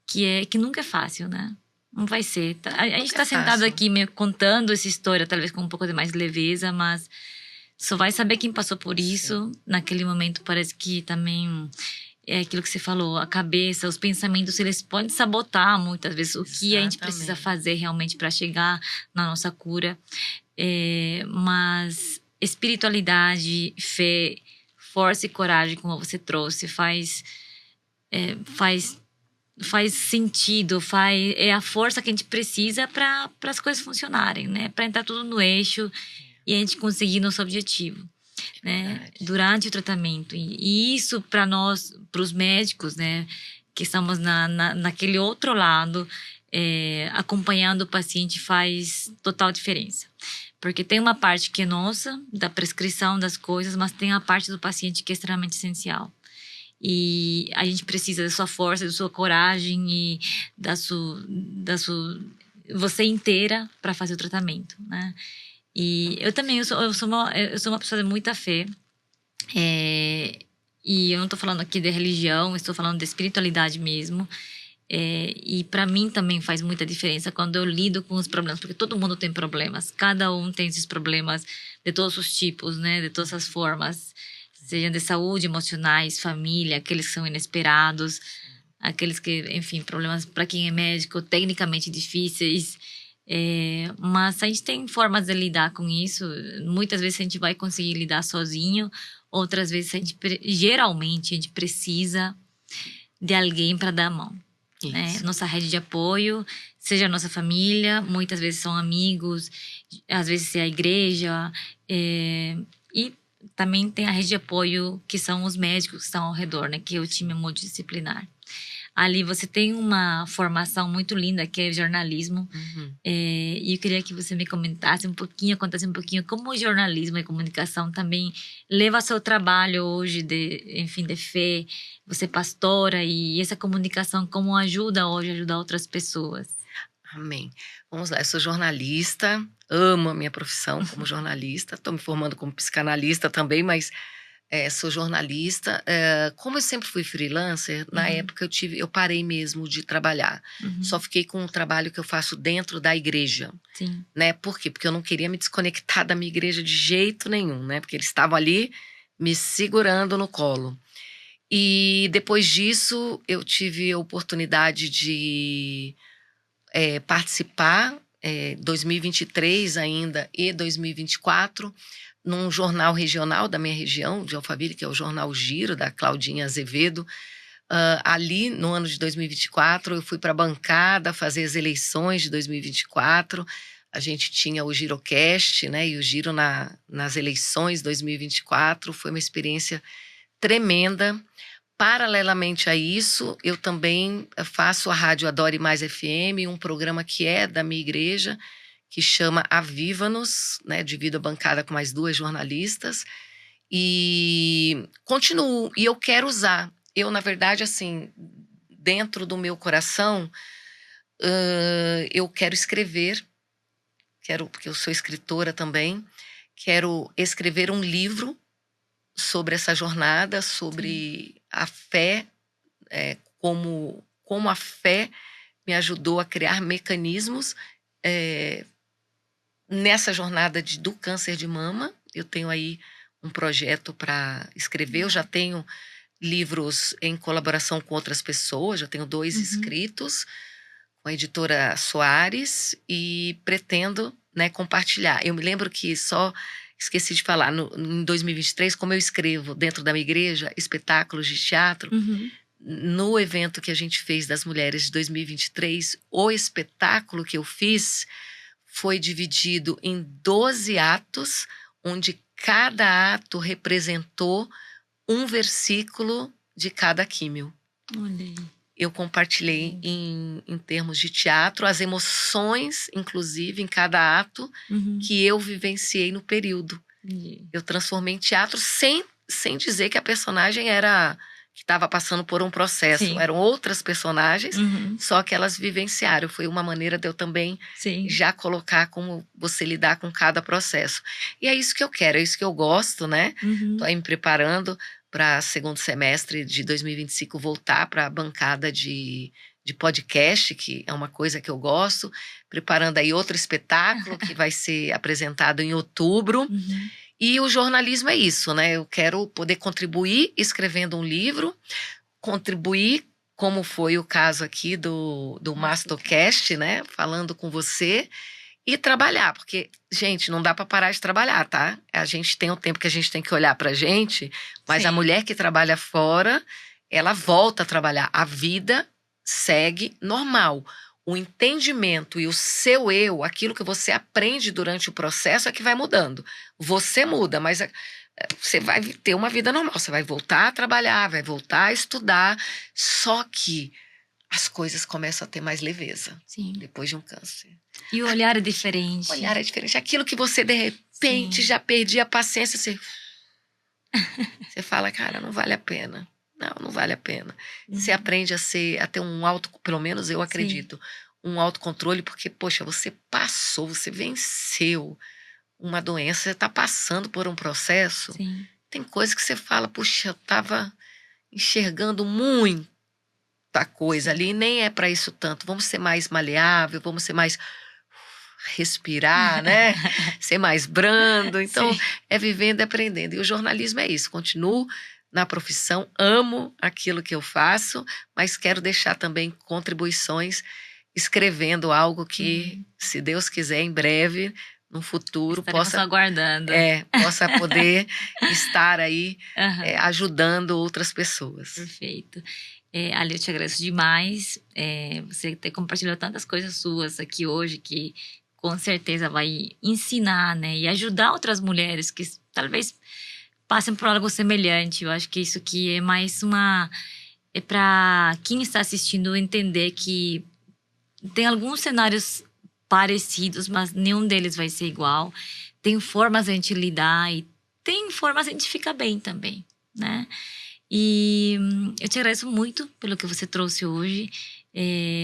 que nunca é fácil, né? Não vai ser. A gente está sentado aqui meio contando essa história, talvez com um pouco de mais leveza, mas só vai saber quem passou por isso. Naquele momento parece que também é aquilo que você falou, a cabeça, os pensamentos, eles podem sabotar muitas vezes o que a gente precisa fazer realmente para chegar na nossa cura. Mas espiritualidade, fé, força e coragem, como você trouxe, faz sentido, é a força que a gente precisa para as coisas funcionarem, né? Para entrar tudo no eixo e a gente conseguir nosso objetivo. Né, durante o tratamento. E isso para nós, para os médicos, né, que estamos naquele outro lado, acompanhando o paciente, faz total diferença. Porque tem uma parte que é nossa, da prescrição das coisas, mas tem a parte do paciente que é extremamente essencial. E a gente precisa da sua força, da sua coragem e da sua você inteira para fazer o tratamento, né? E eu também, eu sou uma pessoa de muita fé. E eu não estou falando aqui de religião, estou falando de espiritualidade mesmo. E para mim também faz muita diferença quando eu lido com os problemas, porque todo mundo tem problemas, cada um tem esses problemas de todos os tipos, né, de todas as formas, sejam de saúde, emocionais, família, aqueles que são inesperados, aqueles que, enfim, problemas para quem é médico, tecnicamente difíceis. Mas a gente tem formas de lidar com isso. Muitas vezes a gente vai conseguir lidar sozinho, outras vezes geralmente a gente precisa de alguém para dar a mão, né? Nossa rede de apoio, seja a nossa família, muitas vezes são amigos, às vezes é a igreja, e também tem a rede de apoio que são os médicos que estão ao redor, né? Que é o time multidisciplinar. Ali você tem uma formação muito linda, que é jornalismo. E eu queria que você me comentasse um pouquinho, contasse um pouquinho como o jornalismo e comunicação também leva ao seu trabalho hoje, de fé, você pastora, e essa comunicação como ajuda hoje a ajudar outras pessoas. Amém. Vamos lá, eu sou jornalista, amo a minha profissão como jornalista, estou me formando como psicanalista também, mas sou jornalista. Como eu sempre fui freelancer, na época eu parei mesmo de trabalhar. Só fiquei com o trabalho que eu faço dentro da igreja. Sim. Né? Por quê? Porque eu não queria me desconectar da minha igreja de jeito nenhum, né? Porque eles estavam ali me segurando no colo. E depois disso, eu tive a oportunidade de participar, 2023 ainda e 2024, num jornal regional da minha região, de Alphaville, que é o Jornal Giro, da Claudinha Azevedo. Ali, no ano de 2024, eu fui para a bancada fazer as eleições de 2024. A gente tinha o Girocast, né, e o Giro nas eleições de 2024. Foi uma experiência tremenda, Paralelamente a isso, eu também faço a Rádio Adore Mais FM, um programa que é da minha igreja, que chama Aviva-nos, né? Divido a bancada com mais 2 jornalistas. E continuo, e eu quero usar. Eu, na verdade, assim, dentro do meu coração, eu quero escrever, porque eu sou escritora também, quero escrever um livro sobre essa jornada, sobre a fé, como a fé me ajudou a criar mecanismos nessa jornada do câncer de mama. Eu tenho aí um projeto para escrever, eu já tenho livros em colaboração com outras pessoas, já tenho 2 escritos com a editora Soares e pretendo, né, compartilhar. Eu me lembro que esqueci de falar, em 2023, como eu escrevo dentro da minha igreja espetáculos de teatro, no evento que a gente fez das mulheres de 2023, o espetáculo que eu fiz foi dividido em 12 atos, onde cada ato representou um versículo de cada químio. Olha aí. Eu compartilhei em termos de teatro as emoções, inclusive, em cada ato que eu vivenciei no período. Eu transformei em teatro sem dizer que a personagem que estava passando por um processo. Sim. Eram outras personagens, só que elas vivenciaram. Foi uma maneira de eu também já colocar como você lidar com cada processo. E é isso que eu quero, é isso que eu gosto, né? Tô aí me preparando para segundo semestre de 2025 voltar para a bancada de podcast, que é uma coisa que eu gosto, preparando aí outro espetáculo que vai ser apresentado em outubro. E o jornalismo é isso, né? Eu quero poder contribuir escrevendo um livro, contribuir, como foi o caso aqui do Mastocast, né? Falando com você. E trabalhar, porque, gente, não dá para parar de trabalhar, tá? A gente tem um tempo que a gente tem que olhar pra gente, mas a mulher que trabalha fora, ela volta a trabalhar. A vida segue normal. O entendimento e o seu eu, aquilo que você aprende durante o processo é que vai mudando. Você muda, mas você vai ter uma vida normal. Você vai voltar a trabalhar, vai voltar a estudar, só que as coisas começam a ter mais leveza depois de um câncer. E o olhar é diferente. O olhar é diferente. Aquilo que você, de repente, já perdia a paciência, você fala, cara, não vale a pena. Não vale a pena. Você aprende a ter pelo menos eu acredito, um autocontrole, porque, poxa, você passou, você venceu uma doença, você está passando por um processo. Tem coisas que você fala, puxa, eu estava enxergando muita coisa ali, nem é para isso tanto. Vamos ser mais maleável, vamos ser mais respirar, né? Ser mais brando. Então, é vivendo e aprendendo. E o jornalismo é isso. Continuo na profissão, amo aquilo que eu faço, mas quero deixar também contribuições escrevendo algo que, se Deus quiser, em breve, no futuro, possa aguardando. Possa poder estar aí ajudando outras pessoas. Perfeito. Ali, eu te agradeço demais você ter compartilhado tantas coisas suas aqui hoje que com certeza vai ensinar, né, e ajudar outras mulheres que talvez passem por algo semelhante. Eu acho que isso aqui é mais é para quem está assistindo entender que tem alguns cenários parecidos, mas nenhum deles vai ser igual. Tem formas de a gente lidar e tem formas de a gente ficar bem também, né? E eu te agradeço muito pelo que você trouxe hoje.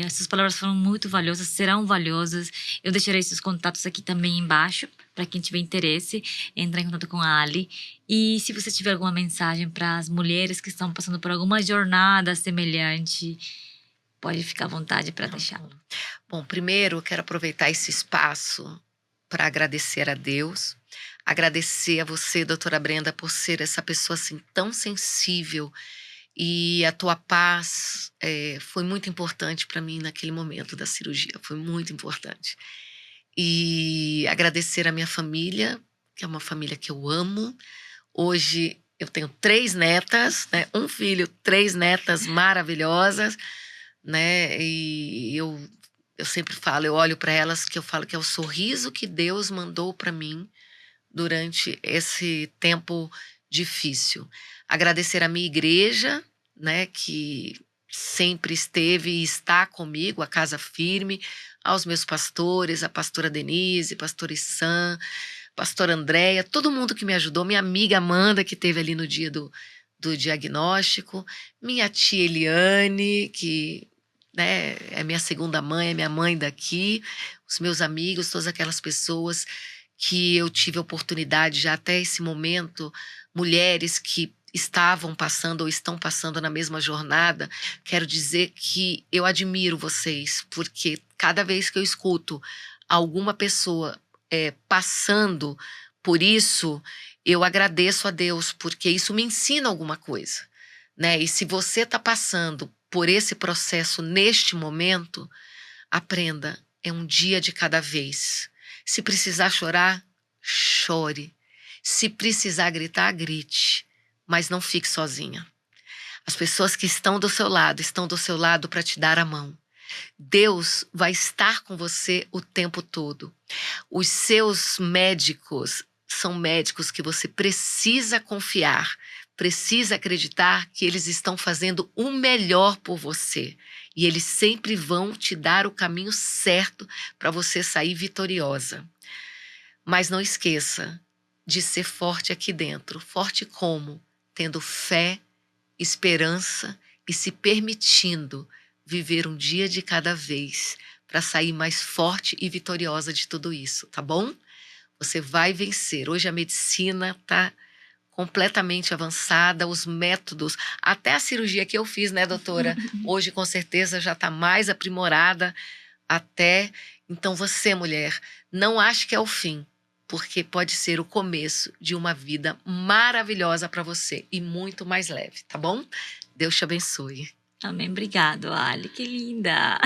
Essas palavras foram muito valiosas, serão valiosas. Eu deixarei esses contatos aqui também embaixo, para quem tiver interesse, entrar em contato com a Ali. E se você tiver alguma mensagem para as mulheres que estão passando por alguma jornada semelhante, pode ficar à vontade para deixar. Bom, primeiro eu quero aproveitar esse espaço para agradecer a Deus, agradecer a você, doutora Brenda, por ser essa pessoa assim tão sensível, e a tua paz foi muito importante para mim naquele momento da cirurgia, foi muito importante. E agradecer a minha família, que é uma família que eu amo. Hoje eu tenho 3 netas, né? Um filho, 3 netas maravilhosas, né? E eu sempre falo, eu olho para elas, que eu falo que é o sorriso que Deus mandou para mim durante esse tempo difícil. Agradecer a minha igreja, né, que sempre esteve e está comigo, a Casa Firme, aos meus pastores, a pastora Denise, pastora Issan, pastora Andréia, todo mundo que me ajudou, minha amiga Amanda, que esteve ali no dia do diagnóstico, minha tia Eliane, que, né, é minha segunda mãe, é minha mãe daqui, os meus amigos, todas aquelas pessoas que eu tive a oportunidade já até esse momento, mulheres que estavam passando ou estão passando na mesma jornada, quero dizer que eu admiro vocês, porque cada vez que eu escuto alguma pessoa passando por isso, eu agradeço a Deus, porque isso me ensina alguma coisa, né? E se você está passando por esse processo neste momento, aprenda, é um dia de cada vez. Se precisar chorar, chore. Se precisar gritar, grite. Mas não fique sozinha. As pessoas que estão do seu lado para te dar a mão. Deus vai estar com você o tempo todo. Os seus médicos são médicos que você precisa confiar, precisa acreditar que eles estão fazendo o melhor por você. E eles sempre vão te dar o caminho certo para você sair vitoriosa. Mas não esqueça de ser forte aqui dentro. Forte como? Tendo fé, esperança e se permitindo viver um dia de cada vez para sair mais forte e vitoriosa de tudo isso, tá bom? Você vai vencer. Hoje a medicina está completamente avançada, os métodos, até a cirurgia que eu fiz, né, doutora? Hoje com certeza já está mais aprimorada até. Então você, mulher, não ache que é o fim, porque pode ser o começo de uma vida maravilhosa para você e muito mais leve, tá bom? Deus te abençoe. Amém. Obrigado, Ali. Que linda!